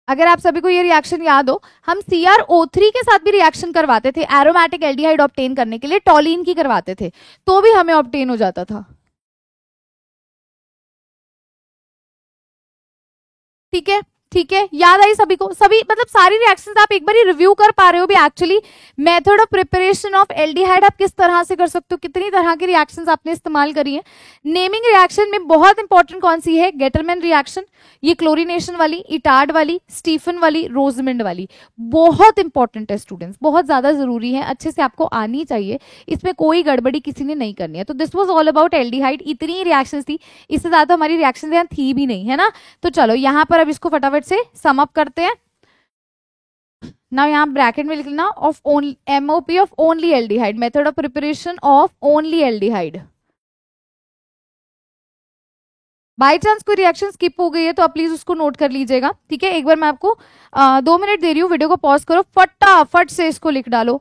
अगर आप सभी को ये रिएक्शन याद हो, हम CrO3 के साथ भी रिएक्शन करवाते थे एरोमेटिक एल्डिहाइड ऑब्टेन करने के लिए, टॉलीन की करवाते थे तो भी हमें ऑब्टेन हो जाता था, ठीक है। ठीक है, याद आई सभी को? सभी मतलब सारी रिएक्शंस आप एक बार रिव्यू कर पा रहे हो भी actually? Method of preparation of aldehyde आप किस तरह से कर सकते हो, कितनी तरह की रिएक्शंस आपने इस्तेमाल करी है। नेमिंग रिएक्शन में बहुत इंपॉर्टेंट कौन सी है? गेटरमैन रिएक्शन, ये क्लोरीनेशन वाली, इटार्ड वाली, स्टीफन वाली, रोजमिंड वाली, बहुत इंपॉर्टेंट है स्टूडेंट्स, बहुत ज्यादा जरूरी है, अच्छे से आपको आनी चाहिए, इसमें कोई गड़बड़ी किसी ने नहीं करनी है। तो this was all about aldehyde, इतनी रिएक्शन थी, इससे ज्यादा हमारी रिएक्शन यहाँ थी भी नहीं, है ना। तो चलो यहाँ पर अब इसको फटाफट से सम अप करते हैं ना। यहाँ ब्रैकेट में लिख लेना of only MOP of only aldehyde, method of preparation of only aldehyde. By chance कोई रिएक्शन स्किप हो गई है तो आप प्लीज उसको नोट कर लीजिएगा, ठीक है। एक बार मैं आपको 2 मिनट दे रही हूँ, वीडियो को पॉज करो, फटाफट से इसको लिख डालो।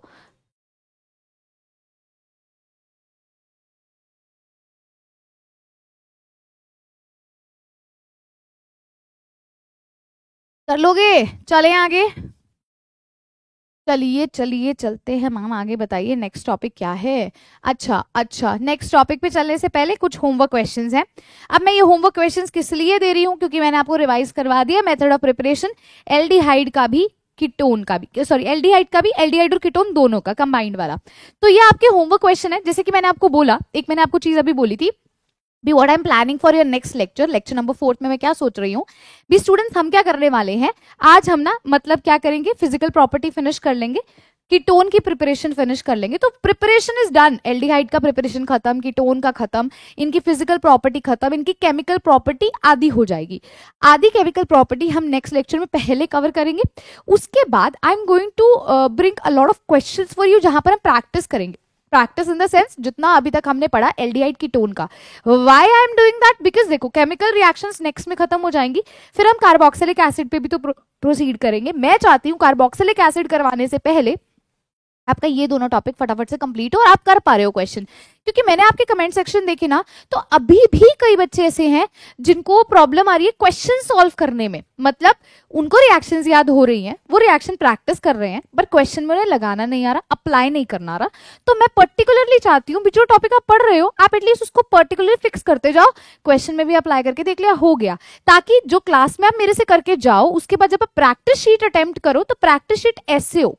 कर लोगे? चलें आगे? चलिए चलिए चलते हैं मैम आगे। बताइए नेक्स्ट टॉपिक क्या है? अच्छा नेक्स्ट टॉपिक पे चलने से पहले कुछ होमवर्क क्वेश्चंस हैं। अब मैं ये होमवर्क क्वेश्चंस किस लिए दे रही हूँ, क्योंकि मैंने आपको रिवाइज करवा दिया मेथड ऑफ प्रिपरेशन, एल्डिहाइड का भी कीटोन का भी, सॉरी एल्डिहाइड का भी, एल्डिहाइड और कीटोन दोनों का कंबाइंड वाला। तो ये आपके होमवर्क क्वेश्चन है। जैसे कि मैंने आपको बोला, एक मैंने आपको चीज अभी बोली थी भी, what I am planning for your next lecture, lecture number 4 में मैं क्या सोच रही हूँ भी स्टूडेंट्स, हम क्या करने वाले हैं आज, हम ना मतलब क्या करेंगे, फिजिकल प्रॉपर्टी फिनिश कर लेंगे, कीटोन की प्रिपरेशन फिनिश कर लेंगे। तो प्रिपरेशन इज डन, एल्डिहाइड का प्रिपरेशन खत्म, कीटोन का खत्म, इनकी फिजिकल प्रॉपर्टी खत्म, इनकी केमिकल प्रॉपर्टी आदि हो जाएगी। आदि केमिकल प्रॉपर्टी हम नेक्स्ट लेक्चर में पहले कवर करेंगे। उसके बाद I am going to bring a lot of questions for you, जहां पर हम प्रैक्टिस करेंगे। प्रैक्टिस इन द सेंस जितना अभी तक हमने पढ़ा एल्डिहाइड कीटोन का। Why I am doing that, because देखो केमिकल रिएक्शंस नेक्स्ट में खत्म हो जाएंगी, फिर हम कार्बोक्सिलिक एसिड पे भी तो प्रोसीड करेंगे। मैं चाहती हूँ कार्बोक्सिलिक एसिड करवाने से पहले आपका ये दोनों टॉपिक फटाफट से कंप्लीट हो और आप कर पा रहे हो क्वेश्चन, क्योंकि मैंने आपके कमेंट सेक्शन देखे ना, तो अभी भी कई बच्चे ऐसे हैं जिनको प्रॉब्लम आ रही है क्वेश्चन सॉल्व करने में। मतलब उनको रिएक्शंस याद हो रही हैं, वो रिएक्शन प्रैक्टिस कर रहे हैं, बट क्वेश्चन में उन्हें लगाना नहीं आ रहा, अप्लाई नहीं करना आ रहा। तो मैं पर्टिकुलरली चाहती हूँ जो टॉपिक आप पढ़ रहे हो आप एटलीस्ट उसको पर्टिकुलरली फिक्स करते जाओ, क्वेश्चन में भी अप्लाई करके देख लिया, हो गया। ताकि जो क्लास में आप मेरे से करके जाओ, उसके बाद जब आप प्रैक्टिस शीट अटेम्प्ट करो तो प्रैक्टिस शीट ऐसे हो,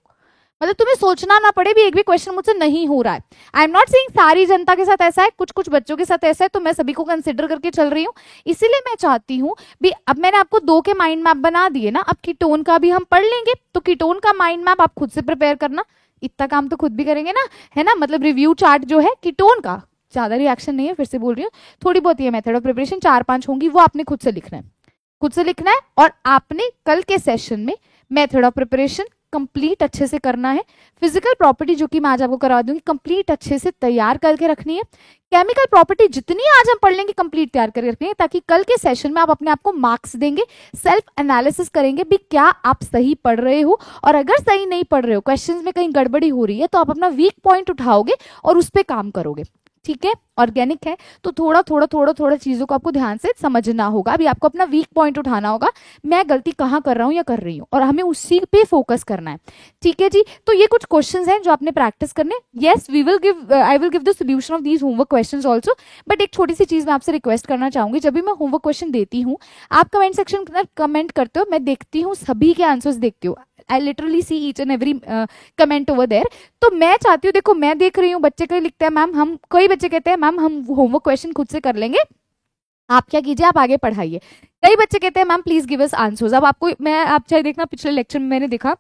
मतलब तुम्हें सोचना ना पड़े भी एक भी क्वेश्चन मुझसे नहीं हो रहा है। आई एम नॉट सेइंग सारी जनता के साथ ऐसा है, कुछ कुछ बच्चों के साथ ऐसा है, तो मैं सभी को कंसिडर करके चल रही हूँ। इसीलिए मैं चाहती हूँ भी, अब मैंने आपको 2 के माइंड मैप बना दिए ना, अब कीटोन का भी हम पढ़ लेंगे, तो कीटोन का माइंड मैप आप खुद से प्रिपेयर करना, इतना काम तो खुद भी करेंगे ना, है ना। मतलब रिव्यू चार्ट जो है कीटोन का, ज्यादा रिएक्शन नहीं है, फिर से बोल रही हूँ, थोड़ी बहुत ही मेथड ऑफ प्रिपरेशन 4-5 होंगी, वो आपने खुद से लिखना है, खुद से लिखना है। और आपने कल के सेशन में मेथड ऑफ प्रिपरेशन कंप्लीट अच्छे से करना है। फिजिकल प्रॉपर्टी जो कि मैं आज आपको करा दूंगी कंप्लीट अच्छे से तैयार करके रखनी है। केमिकल प्रॉपर्टी जितनी आज हम पढ़ लेंगे कंप्लीट तैयार करके रखनी है, ताकि कल के सेशन में आप अपने आप को मार्क्स देंगे, सेल्फ एनालिसिस करेंगे भी क्या आप सही पढ़ रहे हो, और अगर सही नहीं पढ़ रहे हो, क्वेश्चंस में कहीं गड़बड़ी हो रही है, तो आप अपना वीक पॉइंट उठाओगे और उस पर काम करोगे। ठीक है, ऑर्गेनिक है तो थोड़ा चीजों को आपको ध्यान से समझना होगा। अभी आपको अपना वीक पॉइंट उठाना होगा, मैं गलती कहाँ कर रहा हूँ या कर रही हूँ, और हमें उसी पे फोकस करना है। ठीक है जी, तो ये कुछ क्वेश्चंस हैं जो आपने प्रैक्टिस करने। Yes, we will give, I will give the solution of these homework questions also. But एक छोटी सी चीज मैं आपसे रिक्वेस्ट करना चाहूंगी, जब भी मैं होमवर्क क्वेश्चन देती हूँ, आप कमेंट सेक्शन में कमेंट करते हो, मैं देखती हूँ, सभी के आंसर्स देखती हूँ, I literally see each and every comment over there. तो मैं चाहती हूँ, देखो मैं देख रही हूँ बच्चे कई लिखते हैं मैम हम, कई बच्चे कहते हैं मैम हम होमवर्क क्वेश्चन खुद से कर लेंगे, आप क्या कीजिए आप आगे पढ़ाइए। कई बच्चे कहते हैं ma'am please give us answers. अब आपको मैं, आप चाहे देखना पिछले लेक्चर में मैंने देखा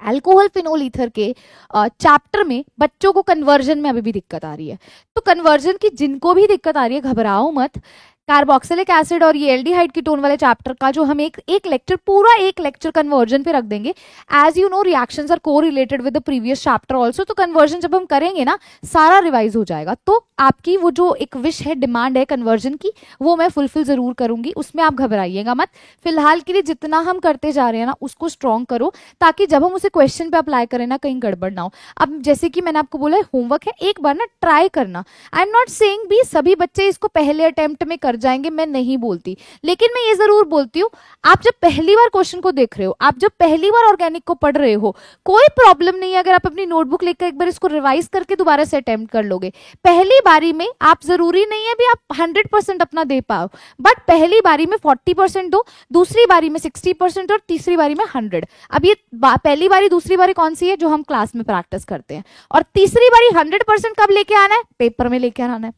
अल्कोहल फिनोल ईथर के चैप्टर में बच्चों को कन्वर्जन में अभी भी दिक्कत आ रही है। तो कन्वर्जन की जिनको भी दिक्कत आ रही है घबराओ मत, कार्बोक्सिलिक एसिड और ये एल्डिहाइड कीटोन वाले चैप्टर का जो हम एक लेक्चर, पूरा एक लेक्चर कन्वर्जन पे रख देंगे। As you know reactions are correlated with the previous chapter also, तो कन्वर्जन जब हम करेंगे ना सारा रिवाइज हो जाएगा। तो आपकी वो जो एक विश है, डिमांड है कन्वर्जन की, वो मैं फुलफिल जरूर करूंगी, उसमें आप घबराइएगा मत। फिलहाल के लिए जितना हम करते जा रहे हैं ना उसको स्ट्रॉन्ग करो, ताकि जब हम उसे क्वेश्चन पे अप्लाई करें ना कहीं गड़बड़ ना हो। अब जैसे कि मैंने आपको बोला होमवर्क है, एक बार ना ट्राई करना। आई एम नॉट सेइंग भी सभी बच्चे इसको पहले अटेम्प्ट में कर जाएंगे, मैं नहीं बोलती, लेकिन मैं ये जरूर बोलती हूँ आप जब पहली बार क्वेश्चन को देख रहे हो, आप जब पहली बार ऑर्गेनिक को पढ़ रहे हो, कोई प्रॉब्लम नहीं है अगर आप अपनी नोटबुक लेकर एक बार इसको रिवाइज करके दोबारा से अटेम्प्ट कर लोगे। पहली बारी में आप जरूरी नहीं है भी आप 100% अपना दे पाओ, बट पहली बारी में 40% दो, दूसरी बारी में 60% और तीसरी बारी में 100। अब ये पहली बारी दूसरी बारी कौन सी है जो हम क्लास में प्रैक्टिस करते हैं, और तीसरी बारी 100% कब लेके आना है, पेपर में लेके आना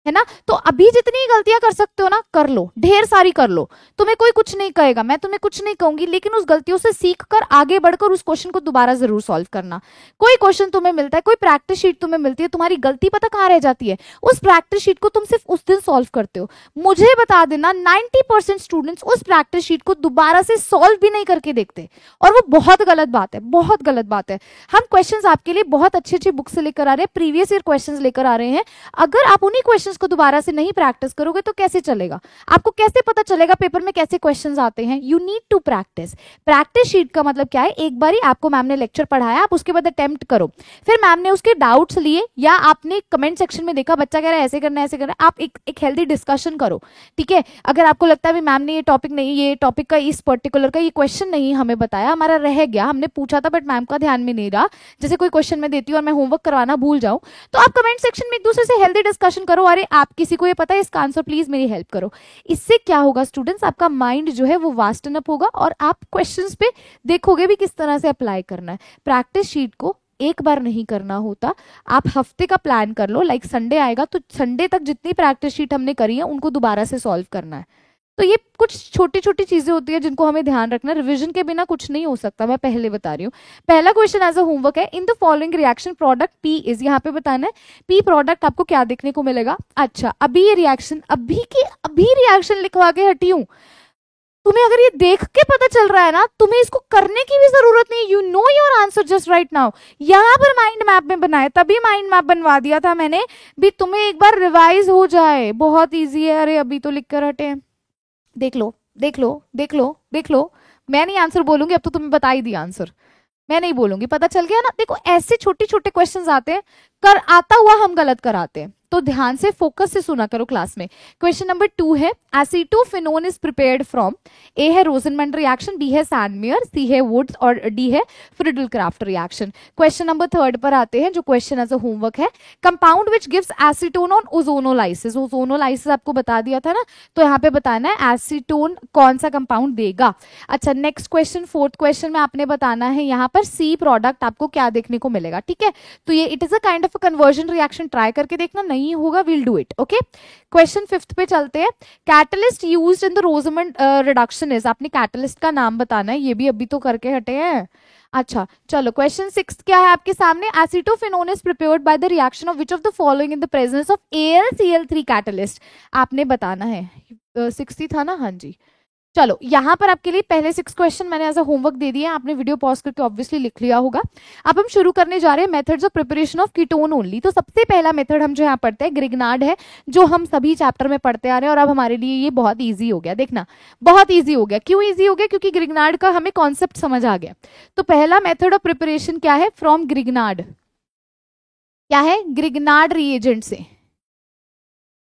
है ना। तो अभी जितनी गलतियां कर सकते हो ना कर लो, ढेर सारी कर लो, तुम्हें कोई कुछ नहीं कहेगा, मैं तुम्हें कुछ नहीं कहूंगी, लेकिन उस गलतियों से सीख कर आगे बढ़कर उस क्वेश्चन को दोबारा जरूर सॉल्व करना। कोई क्वेश्चन तुम्हें मिलता है, कोई प्रैक्टिस शीट तुम्हें मिलती है, तुम्हारी गलती पता कहाँ रह जाती है, उस प्रैक्टिस शीट को तुम सिर्फ उस दिन सॉल्व करते हो। मुझे बता देना 90% स्टूडेंट्स उस प्रैक्टिस शीट को दोबारा से सॉल्व भी नहीं करके देखते, और वो बहुत गलत बात है, बहुत गलत बात है। हम क्वेश्चंस आपके लिए बहुत अच्छे अच्छे बुक से लेकर आ रहे हैं, प्रीवियस ईयर क्वेश्चंस लेकर आ रहे हैं। अगर आप उन्हीं क्वेश्चंस को दोबारा से नहीं प्रैक्टिस करोगे तो कैसे चलेगा? आपको कैसे पता चलेगा पेपर में कैसे क्वेश्चंस आते हैं? You need to practice. Practice sheet का मतलब क्या है? एक बारी आपको मैम ने लेक्चर पढ़ाया, आप उसके बाद अटेम्प्ट करो, फिर मैम ने उसके डाउट्स लिए या आपने कमेंट सेक्शन में देखा बच्चा कह रहा है ऐसे करना है ऐसे करना है, आप एक हेल्दी डिस्कशन करो, ठीक है। अगर आपको लगता है मैम ने ये टॉपिक नहीं, ये टॉपिक का इस पर्टिकुलर का ये क्वेश्चन नहीं हमें बताया, हमारा रह गया, हमने पूछा था बट मैम का ध्यान में नहीं रहा, जैसे कोई क्वेश्चन मैं देती हूँ और मैं होमवर्क करवाना भूल जाऊं, तो आप कमेंट सेक्शन में एक दूसरे से हेल्दी डिस्कशन करो, अरे आप किसी को ये पता है इसका आंसर, प्लीज मेरी हेल्प करो। इससे क्या होगा स्टूडेंट्स, आपका माइंड जो है वो वास्टन अप होगा और आप क्वेश्चंस पे देखोगे भी किस तरह से अप्लाई करना है। प्रैक्टिस शीट को एक बार नहीं करना होता, आप हफ्ते का प्लान कर लो, लाइक संडे आएगा तो संडे तक जितनी प्रैक्टिस शीट हमने करी है उनको दोबारा से सॉल्व करना है। तो ये कुछ छोटी छोटी चीजें होती है जिनको हमें ध्यान रखना, रिवीजन के बिना कुछ नहीं हो सकता, मैं पहले बता रही हूँ। पहला क्वेश्चन एज अ होमवर्क है, in the following reaction product P is, यहाँ पे बताना है पी प्रोडक्ट आपको क्या देखने को मिलेगा। अच्छा, अभी ये रिएक्शन, अभी की अभी रिएक्शन लिखवा के हटी हूँ, तुम्हें अगर ये देख के पता चल रहा है ना, तुम्हें इसको करने की भी जरूरत नहीं, you know your answer just right now. यहाँ पर माइंड मैप में बनाए, तभी माइंड मैप बनवा दिया था मैंने भी, तुम्हें एक बार रिवाइज हो जाए, बहुत इजी है। अरे अभी तो लिख कर हटे हैं, देख लो देख लो देख लो देख लो, मैं नहीं आंसर बोलूंगी, अब तो तुम्हें बता ही दिया आंसर, मैं नहीं बोलूंगी, पता चल गया ना। देखो ऐसे छोटे छोटे क्वेश्चंस आते हैं, कर आता हुआ हम गलत कराते हैं, तो ध्यान से फोकस से सुना करो क्लास में। क्वेश्चन नंबर 2 है, एसीटोफिनोन इज प्रिपेयर्ड फ्रॉम, ए है रोजनमंड रिएक्शन, बी है सैंडमेयर, सी है वुड्स और डी है Friedel Crafts reaction. Question number 3 पर आते हैं, जो क्वेश्चन एज अ होमवर्क है, compound which gives acetone on ozonolysis. Ozonolysis आपको बता दिया था ना, तो यहाँ पे बताना है एसीटोन कौन सा कंपाउंड देगा। अच्छा, नेक्स्ट क्वेश्चन 4th क्वेश्चन में आपने बताना है यहाँ पर सी प्रोडक्ट आपको क्या देखने को मिलेगा, ठीक है। तो ये it is a kind of a conversion reaction, try करके देखना, नहीं होगा will do it, okay. Question 5th पे चलते हैं, catalyst used in the Rosenmund reduction is, आपने कैटलिस्ट का नाम बताना है, ये भी अभी तो करके हटे हैं। अच्छा चलो, क्वेश्चन 6 क्या है आपके सामने, acetophenone is prepared by the reaction of which of the following in the presence of AlCl3 catalyst, आपने बताना है। 60 था ना, हाँ जी। चलो यहाँ पर आपके लिए पहले 6 क्वेश्चन मैंने एज अ होमवर्क दे दिए, आपने वीडियो पॉज करके ऑब्वियसली लिख लिया होगा। अब हम शुरू करने जा रहे हैं methods of preparation of ketone only. तो सबसे पहला मेथड हम जो यहाँ पढ़ते हैं ग्रिग्नार्ड है, जो हम सभी चैप्टर में पढ़ते आ रहे हैं, और अब हमारे लिए ये बहुत ईजी हो गया। देखना बहुत ईजी हो गया, क्यों ईजी हो गया? क्योंकि ग्रिग्नार्ड का हमें कॉन्सेप्ट समझ आ गया। तो पहला मेथड ऑफ प्रिपरेशन क्या है, फ्रॉम ग्रिग्नार्ड, क्या है? ग्रिग्नार्ड रिएजेंट से,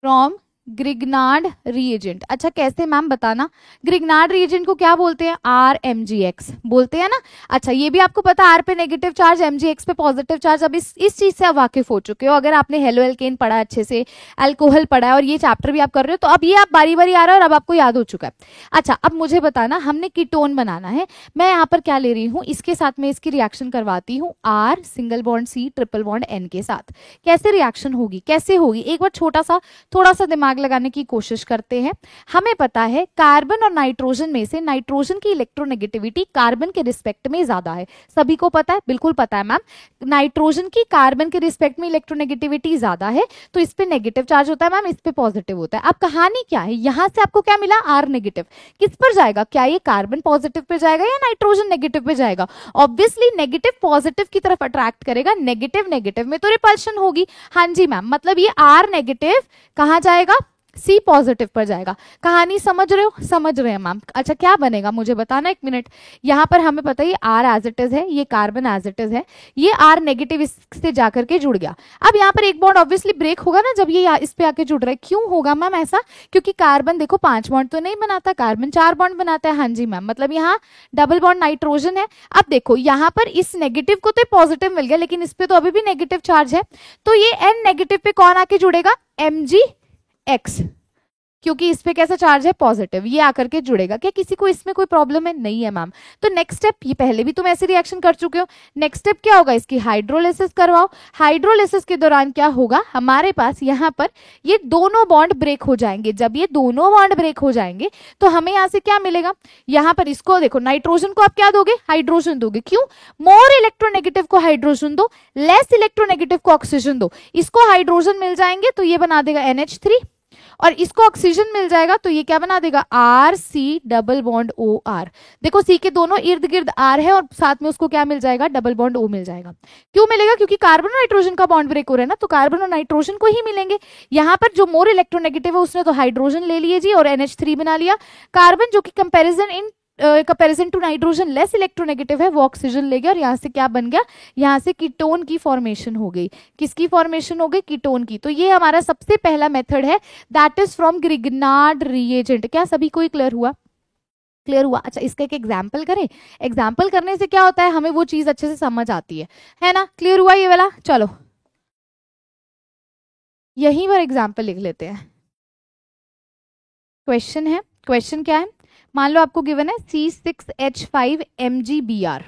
फ्रॉम ग्रिग्नार्ड रिएजेंट। अच्छा कैसे मैम बताना, ग्रिग्नार्ड रिएजेंट को क्या बोलते हैं? RMgX बोलते हैं ना। अच्छा ये भी आपको पता, R पे नेगेटिव चार्ज, MgX पे पॉजिटिव चार्ज। अब इस चीज से आप वाकिफ हो चुके हो, अगर आपने हेलो एल्केन पढ़ा अच्छे से, अल्कोहल पढ़ा है और ये चैप्टर भी आप कर रहे हो, तो अब ये आप बारी बारी आ रहा है और अब आपको याद हो चुका है। अच्छा अब मुझे बताना, हमने कीटोन बनाना है, मैं यहाँ पर क्या ले रही हूँ, इसके साथ में इसकी रिएक्शन करवाती हूँ, R single bond C triple bond N के साथ। कैसे रिएक्शन होगी, कैसे होगी, एक बार छोटा सा थोड़ा सा दिमाग लगाने की कोशिश करते हैं। हमें पता है कार्बन और नाइट्रोजन में से नाइट्रोजन की इलेक्ट्रोनेगेटिविटी कार्बन के रिस्पेक्ट में ज्यादा है, सभी को पता है, बिल्कुल पता है मैम। नाइट्रोजन की कार्बन के रिस्पेक्ट में इलेक्ट्रोनेगेटिविटी ज्यादा है, तो इस पे नेगेटिव चार्ज होता है मैम, इस पे पॉजिटिव होता है। अब कहानी क्या है, यहां से आपको क्या मिला, R नेगेटिव। किस पर जाएगा, क्या ये कार्बन पॉजिटिव पे जाएगा या नाइट्रोजन नेगेटिव पे जाएगा? ऑब्वियसली नेगेटिव पॉजिटिव की तरफ अट्रैक्ट करेगा, नेगेटिव नेगेटिव में तो रिपल्शन होगी। हाँ जी मैम, मतलब ये R नेगेटिव कहां जाएगा, C पॉजिटिव पर जाएगा। कहानी समझ रहे हो? समझ रहे हैं मैम। अच्छा क्या बनेगा मुझे बताना, एक मिनट। यहाँ पर हमें पता है ये R एज इट इज है, ये कार्बन एज इट इज है, ये R नेगेटिव इससे जाकर के जुड़ गया। अब यहाँ पर एक बॉन्ड ऑब्वियसली ब्रेक होगा ना जब ये इस पे आके जुड़ रहा है। क्यों होगा मैम ऐसा? क्योंकि कार्बन देखो 5 बॉन्ड तो नहीं बनाता, कार्बन 4 बॉन्ड बनाता है। हाँ जी मैम, मतलब यहाँ डबल बॉन्ड नाइट्रोजन है। अब देखो यहाँ पर इस नेगेटिव को तो पॉजिटिव मिल गया, लेकिन इस पे तो अभी भी नेगेटिव चार्ज है, तो ये N नेगेटिव पे कौन आके जुड़ेगा, MgX, क्योंकि इस पे कैसा चार्ज है, पॉजिटिव, ये आकर के जुड़ेगा। क्या किसी को इसमें कोई प्रॉब्लम है? नहीं है मैम। तो नेक्स्ट स्टेप, ये पहले भी तुम ऐसे रिएक्शन कर चुके हो, नेक्स्ट स्टेप क्या होगा, इसकी हाइड्रोलिसिस करवाओ। हाइड्रोलिसिस के दौरान क्या होगा, हमारे पास यहाँ पर ये दोनों बॉन्ड ब्रेक हो जाएंगे। जब ये दोनों बॉन्ड ब्रेक हो जाएंगे तो हमें यहाँ से क्या मिलेगा, यहाँ पर इसको देखो, नाइट्रोजन को आप क्या दोगे, हाइड्रोजन दोगे। क्यों? मोर इलेक्ट्रोनेगेटिव को हाइड्रोजन दो, लेस इलेक्ट्रोनेगेटिव को ऑक्सीजन दो। इसको हाइड्रोजन मिल जाएंगे तो ये बना देगा NH3, और इसको ऑक्सीजन मिल जाएगा तो ये क्या बना देगा, R C double bond O R. देखो सी के दोनों इर्द गिर्द आर है और साथ में उसको क्या मिल जाएगा, डबल बॉन्ड ओ मिल जाएगा। क्यों मिलेगा, क्योंकि कार्बन और नाइट्रोजन का बॉन्ड ब्रेक हो रहा है ना, तो कार्बन और नाइट्रोजन को ही मिलेंगे। यहाँ पर जो मोर इलेक्ट्रोनेगेटिव है उसने तो हाइड्रोजन ले लिए जी और NH3 बना लिया। कार्बन जो कि comparison to nitrogen less electronegative है वो ऑक्सीजन ले गया और यहाँ से क्या बन गया, यहाँ से कीटोन की फॉर्मेशन हो गई। किसकी फॉर्मेशन हो गई, कीटोन की। तो ये हमारा सबसे पहला मेथड है, that is from Grignard reagent. क्या सभी को क्लियर हुआ, क्लियर हुआ। अच्छा इसका एक एग्जाम्पल करें, एग्जाम्पल करने से क्या होता है, हमें वो चीज अच्छे से समझ आती है ना। क्लियर हुआ ये वाला, चलो यहीं पर एग्जाम्पल लिख लेते हैं। क्वेश्चन है, क्वेश्चन क्या है, मान लो आपको गिवन है C6H5 MgBr,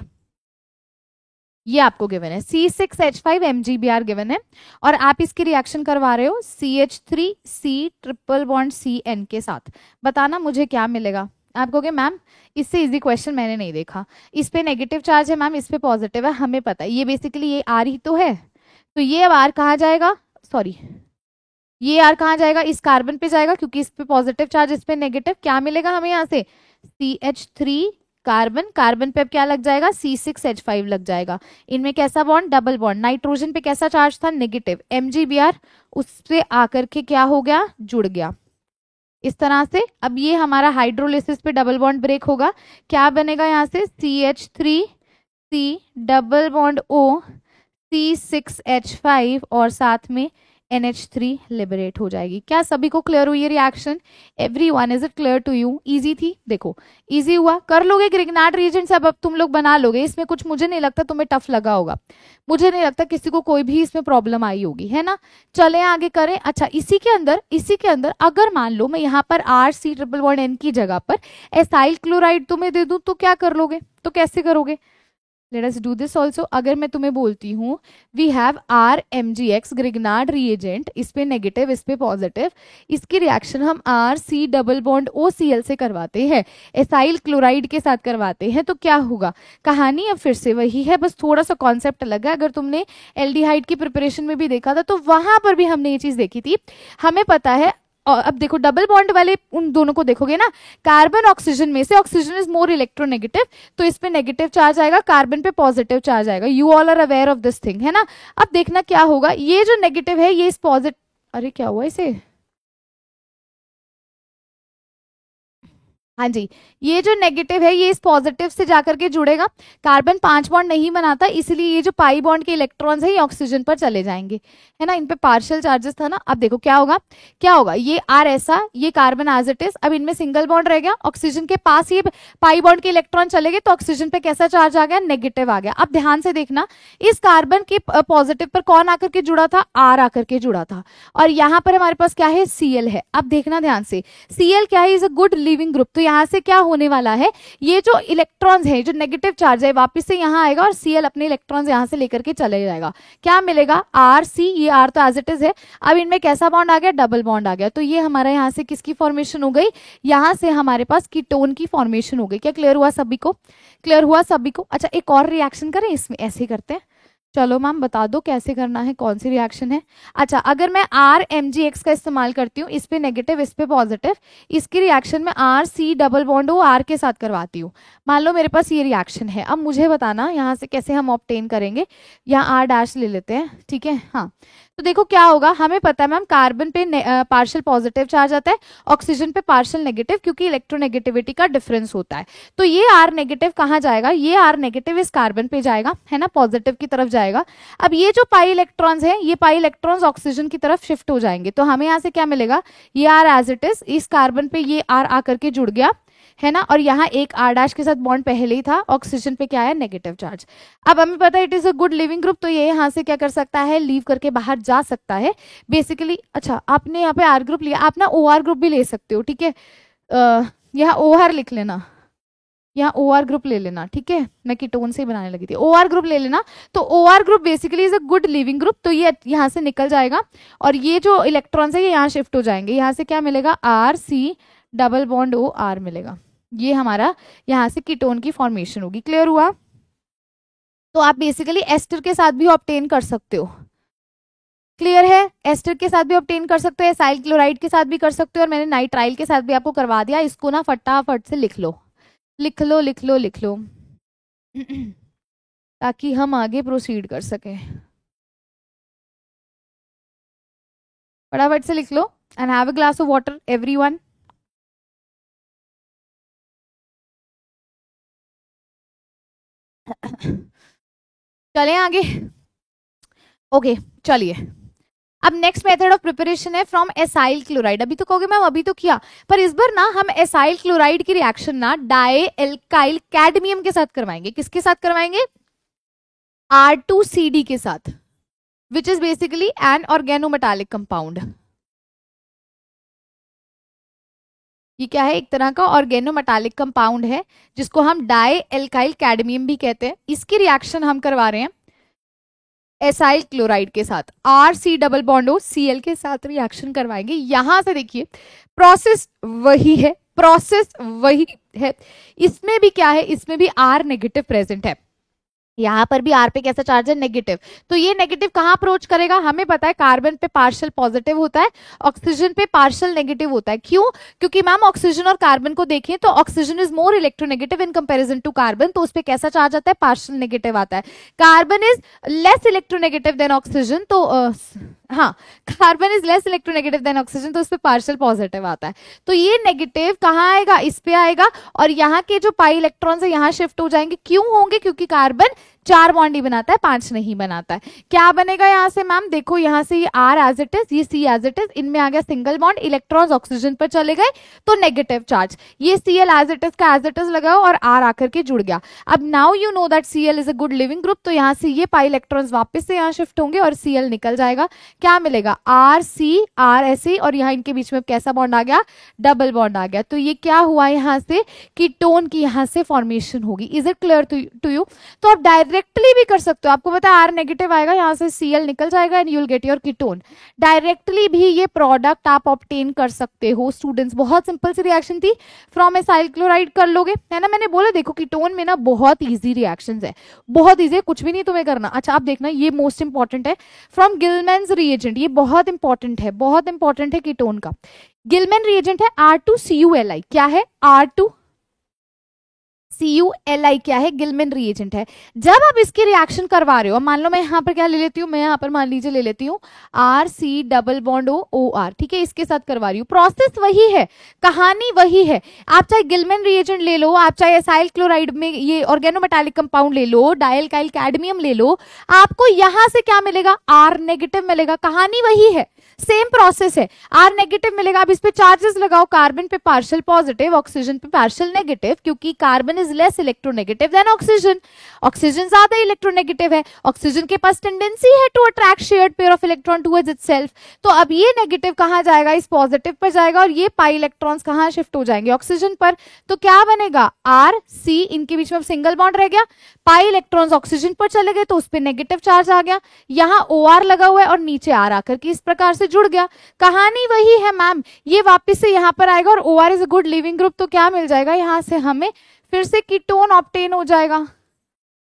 ये आपको गिवन है C6H5 MgBr गिवन है और आप इसकी रिएक्शन करवा रहे हो CH3C ट्रिपल बॉन्ड CN के साथ। बताना मुझे क्या मिलेगा। आप कहोगे मैम इससे इजी क्वेश्चन मैंने नहीं देखा, इस पे नेगेटिव चार्ज है मैम, इस पे पॉजिटिव है, हमें पता है ये बेसिकली ये आर ही तो है, तो ये अब आर कहाँ जाएगा, सॉरी ये आर कहाँ जाएगा, इस कार्बन पे जाएगा क्योंकि इस पे पॉजिटिव चार्ज इस पे नेगेटिव। क्या मिलेगा हमें यहाँ से, CH3 कार्बन, कार्बन पे अब क्या लग जाएगा, C6H5 लग जाएगा। इनमें कैसा बॉन्ड, डबल बॉन्ड। नाइट्रोजन पे कैसा चार्ज था, नेगेटिव। MgBr उससे आकर के क्या हो गया, जुड़ गया इस तरह से। अब ये हमारा हाइड्रोलिसिस पे डबल बॉन्ड ब्रेक होगा, क्या बनेगा यहाँ से CH3C double bond O C6H5 और साथ में NH3 लिबरेट हो जाएगी। क्या सभी को क्लियर हुई ये reaction, everyone, is it clear to you. Easy थी, देखो इजी हुआ, कर लोगे ग्रिग्नार्ड रिएजेंट से, अब तुम लोग बना लोगे। इसमें कुछ मुझे नहीं लगता तुम्हें टफ लगा होगा, मुझे नहीं लगता किसी को कोई भी इसमें प्रॉब्लम आई होगी, है ना। चले आगे करें। अच्छा इसी के अंदर अगर मान लो मैं यहाँ पर RC ट्रिपल बॉन्ड N की जगह पर एसाइल क्लोराइड तुम्हें दे दूं तो क्या कर लोगे, तो कैसे करोगे, let us do this also. अगर मैं तुम्हें बोलती हूँ we have RMgX Grignard reagent, इस पे नेगेटिव इस पे पॉजिटिव, इसकी रिएक्शन हम RC डबल बॉन्ड OCl से करवाते हैं, एसाइल क्लोराइड के साथ करवाते हैं, तो क्या होगा। कहानी अब फिर से वही है, बस थोड़ा सा कॉन्सेप्ट अलग है। अगर तुमने एल्डिहाइड की प्रिपरेशन में भी देखा था तो वहां पर भी हमने ये चीज देखी थी। हमें पता है, और अब देखो डबल बॉन्ड वाले उन दोनों को देखोगे ना, कार्बन ऑक्सीजन में से ऑक्सीजन इज मोर इलेक्ट्रोनेगेटिव, तो इस पे नेगेटिव चार्ज आएगा, कार्बन पे पॉजिटिव चार्ज आएगा। You all are aware of this thing, है ना। अब देखना क्या होगा, ये जो नेगेटिव है ये इस पॉजिटिव, अरे क्या हुआ इसे, हाँ जी, ये जो नेगेटिव है ये इस पॉजिटिव से जाकर के जुड़ेगा। कार्बन 5 बॉन्ड नहीं बनाता, इसलिए ये जो पाई बॉन्ड के इलेक्ट्रॉन्स है ये ऑक्सीजन पर चले जाएंगे, है ना। इन पे पार्शियल चार्जेस था ना। अब देखो क्या होगा, क्या होगा, ये आर ऐसा, ये कार्बन एज इट इज, अब इनमें सिंगल बॉन्ड रह गया, ऑक्सीजन के पास ये पाई बॉन्ड के इलेक्ट्रॉन चले गए तो ऑक्सीजन पे कैसा चार्ज आ गया, नेगेटिव आ गया। अब ध्यान से देखना, इस कार्बन के पॉजिटिव पर कौन आकर के जुड़ा था, आर आकर के जुड़ा था, और यहाँ पर हमारे पास क्या है, Cl है। अब देखना ध्यान से, Cl क्या है, is a good leaving group, तो यहाँ से क्या होने वाला है, ये जो इलेक्ट्रॉन्स है, जो नेगेटिव चार्ज है वापस से यहाँ आएगा और Cl अपने इलेक्ट्रॉन्स यहाँ से लेकर के चले जाएगा। क्या मिलेगा, RC, ये R तो एज इट इज है, अब इनमें कैसा बॉन्ड आ गया, डबल बॉन्ड आ गया। तो ये हमारा यहाँ से किसकी फॉर्मेशन हो गई, यहाँ से हमारे पास कीटोन की फॉर्मेशन हो गई। क्या क्लियर हुआ सभी को, क्लियर हुआ सभी को। अच्छा एक और रिएक्शन करें इसमें, ऐसे करते हैं, चलो मैम बता दो कैसे करना है, कौन सी रिएक्शन है। अच्छा अगर मैं RMgX का इस्तेमाल करती हूँ, इस पे नेगेटिव इस पे पॉजिटिव, इसकी रिएक्शन में RC double bond O R के साथ करवाती हूँ। मान लो मेरे पास ये रिएक्शन है, अब मुझे बताना यहाँ से कैसे हम ऑब्टेन करेंगे। यहाँ R' ले लेते हैं, ठीक है। हाँ तो देखो क्या होगा, हमें पता है मैम कार्बन पे पार्शियल पॉजिटिव चार्ज आता है, ऑक्सीजन पे पार्शियल नेगेटिव, क्योंकि इलेक्ट्रोनेगेटिविटी का डिफरेंस होता है। तो ये R नेगेटिव कहाँ जाएगा, ये R नेगेटिव इस कार्बन पे जाएगा, है ना, पॉजिटिव की तरफ जाएगा। अब ये जो पाई इलेक्ट्रॉन्स है, ये पाई इलेक्ट्रॉन्स ऑक्सीजन की तरफ शिफ्ट हो जाएंगे, तो हमें यहाँ से क्या मिलेगा, ये R एज इट इज, इस कार्बन पे ये R आकर के जुड़ गया, है ना, और यहाँ एक R' के साथ बॉन्ड पहले ही था, ऑक्सीजन पे क्या है, नेगेटिव चार्ज। अब हमें पता है it is a good leaving group, तो ये यहाँ से क्या कर सकता है, लीव करके बाहर जा सकता है बेसिकली। अच्छा आपने यहाँ पे R ग्रुप लिया, आप ना OR ग्रुप भी ले सकते हो, ठीक है। यहाँ OR लिख लेना, यहाँ OR ग्रुप ले लेना, ठीक है, मैं कीटोन से ही बनाने लगी थी, OR ग्रुप ले लेना। तो OR group basically is a good leaving group, तो ये यहाँ से निकल जाएगा और ये जो इलेक्ट्रॉन्स है ये यहाँ शिफ्ट हो जाएंगे, यहाँ से क्या मिलेगा, RC double bond O R मिलेगा। ये हमारा यहाँ से कीटोन की फॉर्मेशन होगी। क्लियर हुआ। तो आप बेसिकली एस्टर के साथ भी ऑब्टेन कर सकते हो, क्लियर है? एस्टर के साथ भी ऑब्टेन कर सकते हो, एसाइल क्लोराइड के साथ भी कर सकते हो, और मैंने नाइट्राइल के साथ भी आपको करवा दिया। इसको ना फटाफट से लिख लो, लिख लो, लिख लो, लिख लो ताकि हम आगे प्रोसीड कर सकें। फटाफट से लिख लो and have a glass of water everyone. चलें आगे। ओके चलिए, अब नेक्स्ट मेथड ऑफ प्रिपरेशन है फ्रॉम एसाइल क्लोराइड। अभी तो कहोगे मैम अभी तो किया, पर इस बार ना हम एसाइल क्लोराइड की रिएक्शन ना डाई एल्काइल कैडमियम के साथ करवाएंगे। किसके साथ करवाएंगे? R2CD के साथ, which is basically an organometallic compound. ये क्या है? एक तरह का ऑर्गेनोमेटालिक कंपाउंड है जिसको हम डाई एल्काइल कैडमियम भी कहते हैं। इसकी रिएक्शन हम करवा रहे हैं एसाइल क्लोराइड के साथ। RC double bond O Cl के साथ रिएक्शन करवाएंगे। यहां से देखिए प्रोसेस वही है, प्रोसेस वही है। इसमें भी क्या है? इसमें भी R नेगेटिव प्रेजेंट है। यहाँ पर भी R पे कैसा चार्ज है? नेगेटिव। तो ये नेगेटिव कहाँ अप्रोच करेगा? हमें पता है कार्बन पे पार्शियल पॉजिटिव होता है, ऑक्सीजन पे पार्शियल नेगेटिव होता है। क्यों? क्योंकि मैम ऑक्सीजन और कार्बन को देखें तो oxygen is more electronegative in comparison to carbon, तो उस पे कैसा चार्ज आता है? पार्शियल नेगेटिव आता है। Carbon is less electronegative than oxygen, तो हाँ, carbon is less electronegative than oxygen, तो उस पे पार्शियल पॉजिटिव आता है। तो ये नेगेटिव कहाँ आएगा? इस पे आएगा, और यहाँ के जो पाई इलेक्ट्रॉन्स है यहाँ शिफ्ट हो जाएंगे। क्यों होंगे? क्योंकि कार्बन 4 बॉन्ड ही बनाता है, 5 नहीं बनाता है। क्या बनेगा यहाँ से मैम? देखो यहाँ से ये R एज इट इज, ये C एज इट इज, इनमें आ गया सिंगल बॉन्ड, इलेक्ट्रॉन्स ऑक्सीजन पर चले गए तो नेगेटिव चार्ज। ये Cl एज इट इज का एज इट इज लगाओ और R आकर के जुड़ गया। अब now you know that Cl is a good leaving group, तो यहाँ से ये पाई इलेक्ट्रॉन्स वापस से यहाँ शिफ्ट होंगे और Cl निकल जाएगा। क्या मिलेगा? RC RSE, और यहाँ इनके बीच में कैसा बॉन्ड आ गया? डबल बॉन्ड आ गया। तो ये क्या हुआ यहाँ से? कीटोन की यहाँ से फॉर्मेशन होगी। Is it clear to you? तो आप डायरेक्टली भी कर सकते हो, आपको पता है R नेगेटिव आएगा, यहाँ से Cl निकल जाएगा and you will get your ketone. Directly भी ये प्रोडक्ट आप ऑब्टेन कर सकते हो स्टूडेंट्स। बहुत सिंपल सी रिएक्शन थी, फ्रॉम एसाइल क्लोराइड कर लोगे, है ना। मैंने बोला देखो कीटोन में ना बहुत इजी रिएक्शंस है, बहुत इजी है, कुछ भी नहीं तुम्हें करना। अच्छा आप देखना ये मोस्ट इंपॉर्टेंट है, फ्रॉम गिलमैन्स रिएजेंट, ये बहुत इंपॉर्टेंट है, बहुत इंपॉर्टेंट है कीटोन का। गिलमैन रिएजेंट है R2CuLi। क्या है? R2CuLi क्या है? गिलमैन रिएजेंट है। जब आप इसकी रिएक्शन करवा रहे हो, मान लो मैं यहाँ पर क्या ले लेती हूँ, मैं यहाँ पर मान लीजिए ले लेती हूँ RC डबल बॉन्ड OR, ठीक है, इसके साथ करवा रही हूँ। प्रोसेस वही है, कहानी वही है। आप चाहे गिलमैन रिएजेंट ले लो, आप चाहे एसाइल क्लोराइड में ये ऑर्गेनोमेटालिक कंपाउंड ले लो, डाइल्काइल कैडमियम ले लो, आपको यहाँ से क्या मिलेगा? R नेगेटिव मिलेगा। कहानी वही है, सेम प्रोसेस है, R नेगेटिव मिलेगा। अब इस पे चार्जेस लगाओ, कार्बन पे पार्शियल पॉजिटिव, ऑक्सीजन पे पार्शियल नेगेटिव, क्योंकि carbon is less electronegative than oxygen, oxygen ज्यादा इलेक्ट्रोनेगेटिव है, ऑक्सीजन के पास टेंडेंसी है to attract shared pair of electron towards itself. तो अब ये नेगेटिव कहाँ जाएगा? इस पॉजिटिव पर जाएगा, और ये पाई इलेक्ट्रॉन्स कहाँ शिफ्ट हो जाएंगे? ऑक्सीजन पर। तो क्या बनेगा? RC, इनके बीच में सिंगल बॉन्ड रह गया, पाई इलेक्ट्रॉन्स ऑक्सीजन पर चले गए तो उस पर नेगेटिव चार्ज आ गया, यहाँ OR लगा हुआ है और नीचे R आकर के इस प्रकार से जुड़ गया। कहानी वही है मैम, ये वापस से यहाँ पर आएगा और OR is a good leaving group, तो क्या मिल जाएगा? यहाँ से हमें फिर से कीटोन ऑब्टेन हो जाएगा।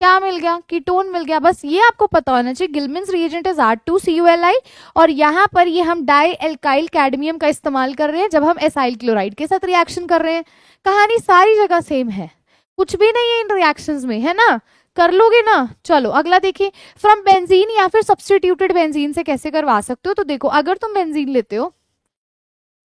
क्या मिल गया? कीटोन मिल गया। बस ये आपको पता होना चाहिए, गिलमैन्स रिएजेंट इज R2CuLi, और यहाँ पर ये हम डाई एल्काइल कैडमियम का इस्तेमाल कर रहे हैं जब हम एसाइल क्लोराइड के साथ रिएक्शन कर रहे हैं। कहानी सारी जगह सेम है, कुछ भी नहीं है इन रिएक्शंस में, है ना। कर लोगे ना। चलो अगला देखिए, फ्रॉम बेंजीन या फिर सब्स्टिट्यूटेड बेंजीन से कैसे करवा सकते हो। तो देखो अगर तुम बेंजीन लेते हो,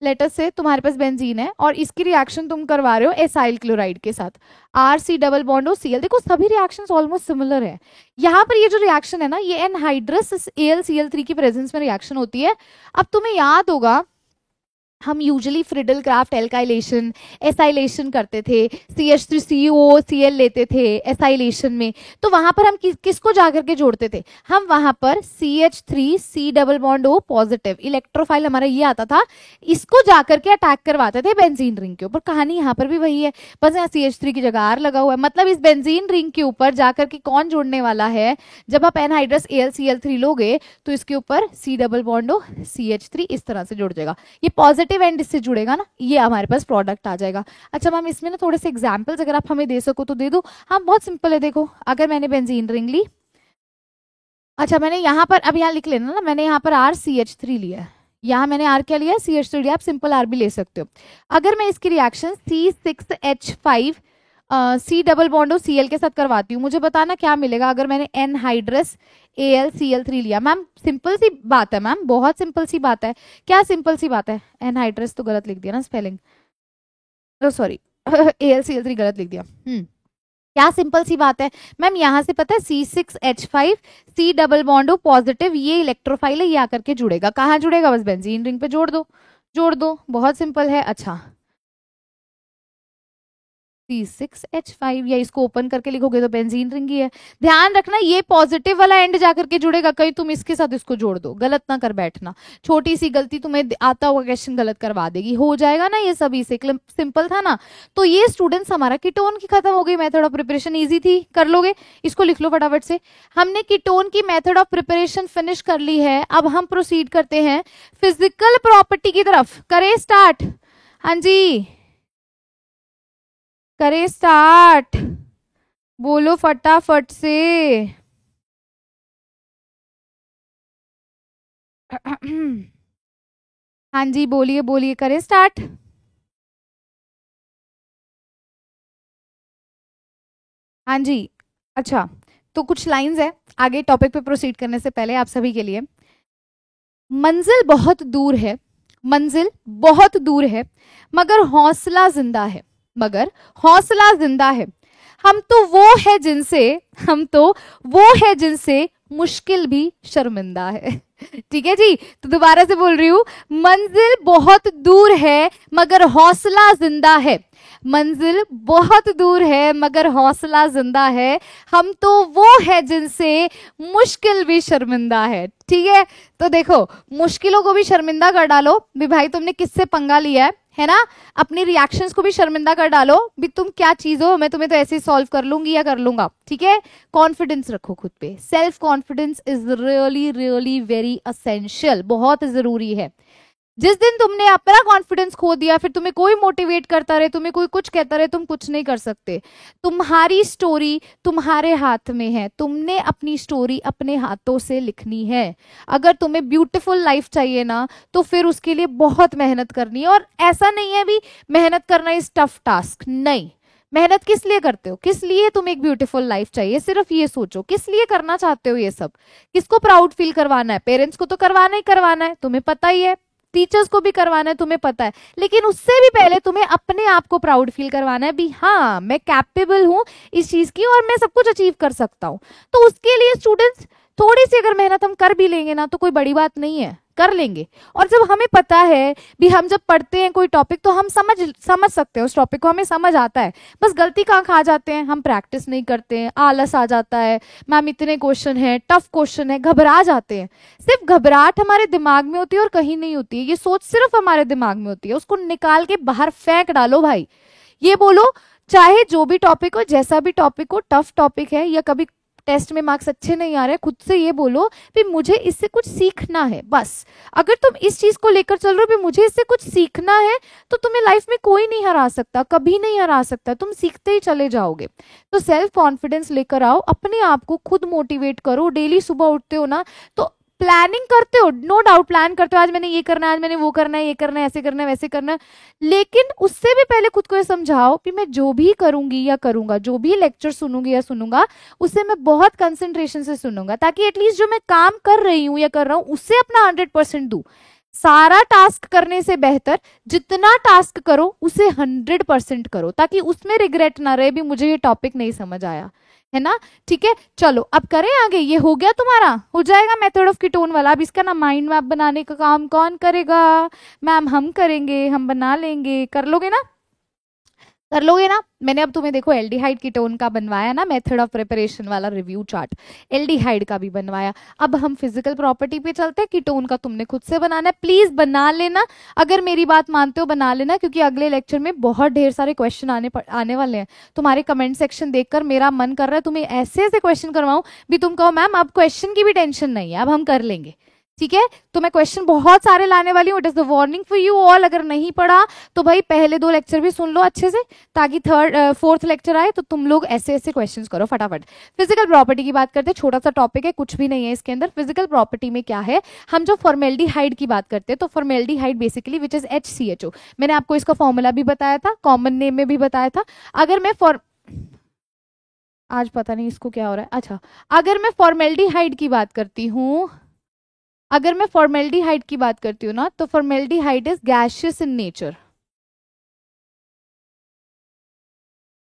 लेटर से तुम्हारे पास बेंजीन है और इसकी रिएक्शन तुम करवा रहे हो एसाइल क्लोराइड के साथ, RC डबल बॉन्ड Cl। देखो सभी रिएक्शंस ऑलमोस्ट सिमिलर है। यहाँ पर ये जो रिएक्शन है ना, ये एनहाइड्रस AlCl3 की प्रेजेंस में रिएक्शन होती है। अब तुम्हें याद होगा हम usually Friedel Crafts alkylation acylation करते थे, CH3COCl लेते थे एसाइलेशन में, तो वहां पर हम किसको जाकर के जोड़ते थे? हम वहां पर CH3C double bond O positive electrophile हमारा ये आता था, इसको जाकर के अटैक करवाते थे बेंजीन रिंग के ऊपर। कहानी यहाँ पर भी वही है, बस यहाँ CH3 की जगह R लगा हुआ है। मतलब इस बेंजीन रिंग के ऊपर जाकर के कौन जोड़ने वाला है? जब आप एनहाइड्रस AlCl3 लोगे तो इसके ऊपर C double bond O CH3 इस तरह से जुड़ जाएगा, ये पॉजिटिव एंड इससे जुड़ेगा ना, ये हमारे पास प्रोडक्ट आ जाएगा। अच्छा मैम इसमें ना थोड़े से एग्जांपल्स अगर आप हमें दे सको तो दे दो। हाँ बहुत सिंपल है, देखो अगर मैंने बेंजीन रिंग ली, अच्छा मैंने यहाँ पर, अब यहाँ लिख लेना ना, मैंने यहाँ पर RCH3 लिया है, यहाँ मैंने R क्या लिया, CH3 लिया, आप सिंपल R भी ले सकते हो। अगर मैं इसकी reaction C6H5 C double bond Cl के साथ करवाती हूँ, मुझे बताना क्या मिलेगा अगर मैंने एनहाइड्रस AlCl3 लिया। मैम सिंपल सी बात है मैम, बहुत सिंपल सी बात है। क्या सिंपल सी बात है? एनहाइड्रस तो गलत लिख दिया ना स्पेलिंग, सॉरी AlCl3 गलत लिख दिया। क्या सिंपल सी बात है मैम, यहाँ से पता है C6H5 C double bond positive, ये इलेक्ट्रोफाइल है, ये आकर के जुड़ेगा, कहाँ जुड़ेगा, बस बेंजीन रिंग पे जोड़ दो, जोड़ दो, बहुत सिंपल है। अच्छा C6H5, या इसको ओपन करके लिखोगे तो बेंजीन रिंग ही है। ध्यान रखना ये पॉजिटिव वाला एंड जाकर के जुड़ेगा, कहीं तुम इसके साथ इसको जोड़ दो, गलत ना कर बैठना, छोटी सी गलती तुम्हें आता हुआ क्वेश्चन गलत करवा देगी। हो जाएगा ना ये सभी से, सिंपल था ना। तो ये स्टूडेंट्स हमारा कीटोन की खत्म हो गई, मेथड ऑफ प्रिपरेशन इजी थी, कर लोगे, इसको लिख लो फटाफट से। हमने कीटोन की मेथड ऑफ प्रिपरेशन फिनिश कर ली है, अब हम प्रोसीड करते हैं फिजिकल प्रॉपर्टी की तरफ। करें स्टार्ट? हाँ जी करें स्टार्ट, बोलो फटाफट से। हाँ जी बोलिए बोलिए, करें स्टार्ट। हाँ जी अच्छा, तो कुछ लाइंस है आगे टॉपिक पे प्रोसीड करने से पहले आप सभी के लिए। मंजिल बहुत दूर है, मंजिल बहुत दूर है, मगर हौसला जिंदा है, मगर हौसला जिंदा है। हम तो वो है जिनसे, हम तो वो है जिनसे मुश्किल भी शर्मिंदा है। ठीक है जी, तो दोबारा से बोल रही हूं, मंजिल बहुत दूर है मगर हौसला जिंदा है, मंजिल बहुत दूर है मगर हौसला जिंदा है। हम तो वो है जिनसे मुश्किल भी शर्मिंदा है। ठीक है, तो देखो मुश्किलों को भी शर्मिंदा कर डालो भी भाई, तुमने किससे पंगा लिया है ना। अपनी रिएक्शंस को भी शर्मिंदा कर डालो भी, तुम क्या चीज हो, मैं तुम्हें तो ऐसे ही सॉल्व कर लूंगी या कर लूंगा। ठीक है, कॉन्फिडेंस रखो खुद पे, self confidence is really really very essential, बहुत जरूरी है। जिस दिन तुमने अपना कॉन्फिडेंस खो दिया, फिर तुम्हें कोई मोटिवेट करता रहे, तुम्हें कोई कुछ कहता रहे, तुम कुछ नहीं कर सकते। तुम्हारी स्टोरी तुम्हारे हाथ में है, तुमने अपनी स्टोरी अपने हाथों से लिखनी है। अगर तुम्हें ब्यूटीफुल लाइफ चाहिए ना, तो फिर उसके लिए बहुत मेहनत करनी है। और ऐसा नहीं है भी मेहनत करना इज टफ टास्क, नहीं। मेहनत किस लिए करते हो, किस लिए तुम्हें एक ब्यूटीफुल लाइफ चाहिए, सिर्फ ये सोचो किस लिए करना चाहते हो ये सब। किसको प्राउड फील करवाना है? पेरेंट्स को तो करवाना ही करवाना है, तुम्हें पता ही है, टीचर्स को भी करवाना है, तुम्हें पता है। लेकिन उससे भी पहले तुम्हें अपने आप को प्राउड फील करवाना है भी, हाँ मैं कैपेबल हूं इस चीज की और मैं सब कुछ अचीव कर सकता हूं। तो उसके लिए स्टूडेंट्स थोड़ी सी अगर मेहनत हम कर भी लेंगे ना, तो कोई बड़ी बात नहीं है, कर लेंगे। और जब हमें पता है भी, हम जब पढ़ते हैं कोई टॉपिक तो हम समझ सकते हैं उस टॉपिक को, हमें समझ आता है। बस गलती कहाँ खा जाते हैं, हम प्रैक्टिस नहीं करते हैं, आलस आ जाता है, मैम इतने क्वेश्चन है, टफ क्वेश्चन है, घबरा जाते हैं। सिर्फ घबराहट हमारे दिमाग में होती है और कहीं नहीं होती है, ये सोच सिर्फ हमारे दिमाग में होती है, उसको निकाल के बाहर फेंक डालो भाई। ये बोलो चाहे जो भी टॉपिक हो, जैसा भी टॉपिक हो, टफ टॉपिक है या कभी टेस्ट में मार्क्स अच्छे नहीं आ रहे, खुद से ये बोलो कि मुझे इससे कुछ सीखना है। बस अगर तुम इस चीज को लेकर चल रहे हो भी मुझे इससे कुछ सीखना है, तो तुम्हें लाइफ में कोई नहीं हरा सकता, कभी नहीं हरा सकता, तुम सीखते ही चले जाओगे। तो सेल्फ कॉन्फिडेंस लेकर आओ, अपने आप को खुद मोटिवेट करो। डेली सुबह उठते हो ना, तो प्लानिंग करते हो, नो डाउट प्लान करते हो, आज मैंने ये करना है, आज मैंने वो करना है, ये करना है, ऐसे करना है, वैसे करना है। लेकिन उससे भी पहले खुद को ये समझाओ कि मैं जो भी करूंगी या करूंगा, जो भी लेक्चर सुनूंगी या सुनूंगा, उसे मैं बहुत कंसंट्रेशन से सुनूंगा, ताकि एटलीस्ट जो मैं काम कर रही हूं या कर रहा हूं उससे अपना 100% दूं। सारा टास्क करने से बेहतर जितना टास्क करो उसे 100% करो, ताकि उसमें रिग्रेट ना रहे भी मुझे ये टॉपिक नहीं समझ आया, है ना। ठीक है, चलो अब करें आगे। ये हो गया तुम्हारा, हो जाएगा मेथड ऑफ कीटोन वाला। अब इसका ना माइंड मैप बनाने का काम कौन करेगा? मैम हम करेंगे, हम बना लेंगे, कर लोगे ना, कर लोगे ना। मैंने अब तुम्हें देखो एल्डिहाइड कीटोन का बनवाया ना मेथड ऑफ प्रिपरेशन वाला रिव्यू चार्ट, एल्डिहाइड का भी बनवाया। अब हम फिजिकल प्रॉपर्टी पे चलते हैं, कीटोन का तुमने खुद से बनाना है, प्लीज बना लेना। अगर मेरी बात मानते हो बना लेना, क्योंकि अगले लेक्चर में बहुत ढेर सारे क्वेश्चन आने वाले हैं। तुम्हारे कमेंट सेक्शन देखकर मेरा मन कर रहा है तुम्हें ऐसे ऐसे क्वेश्चन करवाऊं भी तुम कहो मैम अब क्वेश्चन की भी टेंशन नहीं है, अब हम कर लेंगे। ठीक है, तो मैं क्वेश्चन बहुत सारे लाने वाली हूँ। It is the warning for you all. अगर नहीं पढ़ा तो भाई पहले 2 लेक्चर भी सुन लो अच्छे से, ताकि फोर्थ लेक्चर आए तो तुम लोग ऐसे ऐसे क्वेश्चन करो फटाफट। फिजिकल प्रॉपर्टी की बात करते हैं, छोटा सा टॉपिक है, कुछ भी नहीं है इसके अंदर। फिजिकल प्रॉपर्टी में क्या है, हम जो फॉर्मेल्डिहाइड की बात करते हैं, तो formaldehyde basically which is HCHO। मैंने आपको इसका फॉर्मूला भी बताया था, कॉमन नेम में भी बताया था। अगर मैं आज पता नहीं इसको क्या हो रहा है। अच्छा, अगर मैं फॉर्मेल्डिहाइड की बात करती हूँ, अगर मैं फॉर्मेल्डिहाइड की बात करती हूँ ना, तो formaldehyde is gaseous in nature.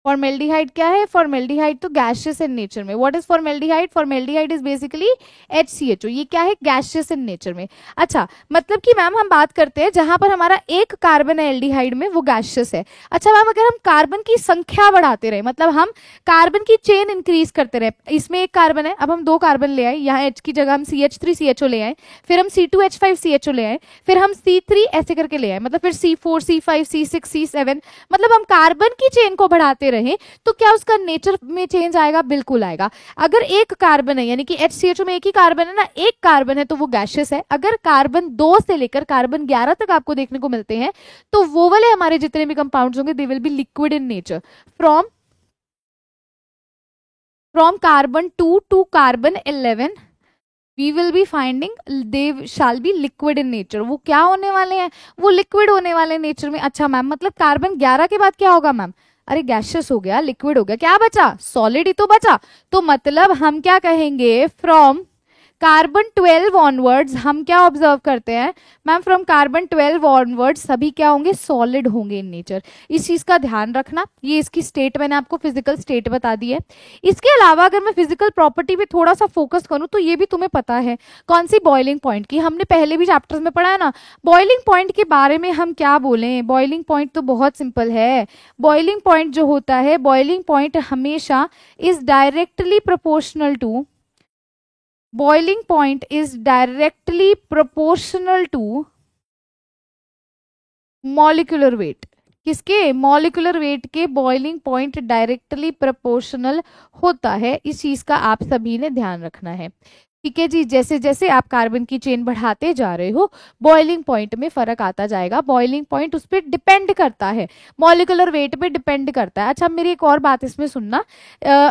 Formaldehyde क्या है, फॉर्मेल्डिहाइड तो गैसियस इन नेचर में। What is formaldehyde, formaldehyde is basically HCHO। ये क्या है, गैसियस इन नेचर में। अच्छा, मतलब कि मैम हम बात करते हैं जहां पर हमारा एक कार्बन है एल्डिहाइड में, वो गैसियस है। अच्छा मैम, अगर हम कार्बन की संख्या बढ़ाते रहे, मतलब हम कार्बन की चेन इंक्रीज करते रहे, इसमें एक कार्बन है, अब हम 2 कार्बन ले आए, यहाँ H की जगह हम CH3CHO ले आए, फिर हम C2H5CHO ले आए, फिर हम C3 ऐसे करके ले आए, मतलब फिर C4 C5 C6 C7, मतलब हम कार्बन की चेन को बढ़ाते रहे, तो क्या उसका नेचर में चेंज आएगा, बिल्कुल आएगा। अगर एक कार्बन है, यानी कि HCHO में एक ही कार्बन है ना, एक कार्बन है तो वो गैसियस है। अगर कार्बन 2 से लेकर कार्बन 11 तक आपको देखने को मिलते हैं, तो वो वाले हमारे जितने भी कंपाउंड्स होंगे they will be liquid in nature. From carbon 2 to carbon 11 we will be finding they shall be liquid in nature. वो क्या होने वाले हैं, वो लिक्विड होने वाले नेचर में। अच्छा मैम, मतलब कार्बन 11 के बाद क्या होगा मैम, अरे गैसियस हो गया, लिक्विड हो गया, क्या बचा, सॉलिड ही तो बचा। तो मतलब हम क्या कहेंगे, फ्रॉम कार्बन 12 ऑनवर्ड्स हम क्या ऑब्जर्व करते हैं मैम, फ्रॉम कार्बन 12 ऑनवर्ड्स सभी क्या होंगे, सॉलिड होंगे इन नेचर। इस चीज का ध्यान रखना। ये इसकी स्टेट मैंने आपको फिजिकल स्टेट बता दी है। इसके अलावा अगर मैं फिजिकल प्रॉपर्टी पे थोड़ा सा फोकस करूं, तो ये भी तुम्हें पता है कौन सी, बॉइलिंग पॉइंट की। हमने पहले भी चैप्टर्स में पढ़ा है ना। बॉइलिंग पॉइंट के बारे में हम क्या बोलें, बॉइलिंग पॉइंट तो बहुत सिंपल है। बॉइलिंग पॉइंट जो होता है, बॉइलिंग पॉइंट हमेशा is directly proportional to, boiling point is directly proportional to molecular weight। किसके, मॉलिकुलर वेट के बॉइलिंग पॉइंट डायरेक्टली प्रोपोर्शनल होता है। इस चीज का आप सभी ने ध्यान रखना है। ठीक है जी, जैसे जैसे आप कार्बन की चेन बढ़ाते जा रहे हो, बॉइलिंग पॉइंट में फर्क आता जाएगा। बॉइलिंग पॉइंट उस पर डिपेंड करता है, मॉलिकुलर वेट पे डिपेंड करता है। अच्छा, मेरी एक और बात इसमें सुनना,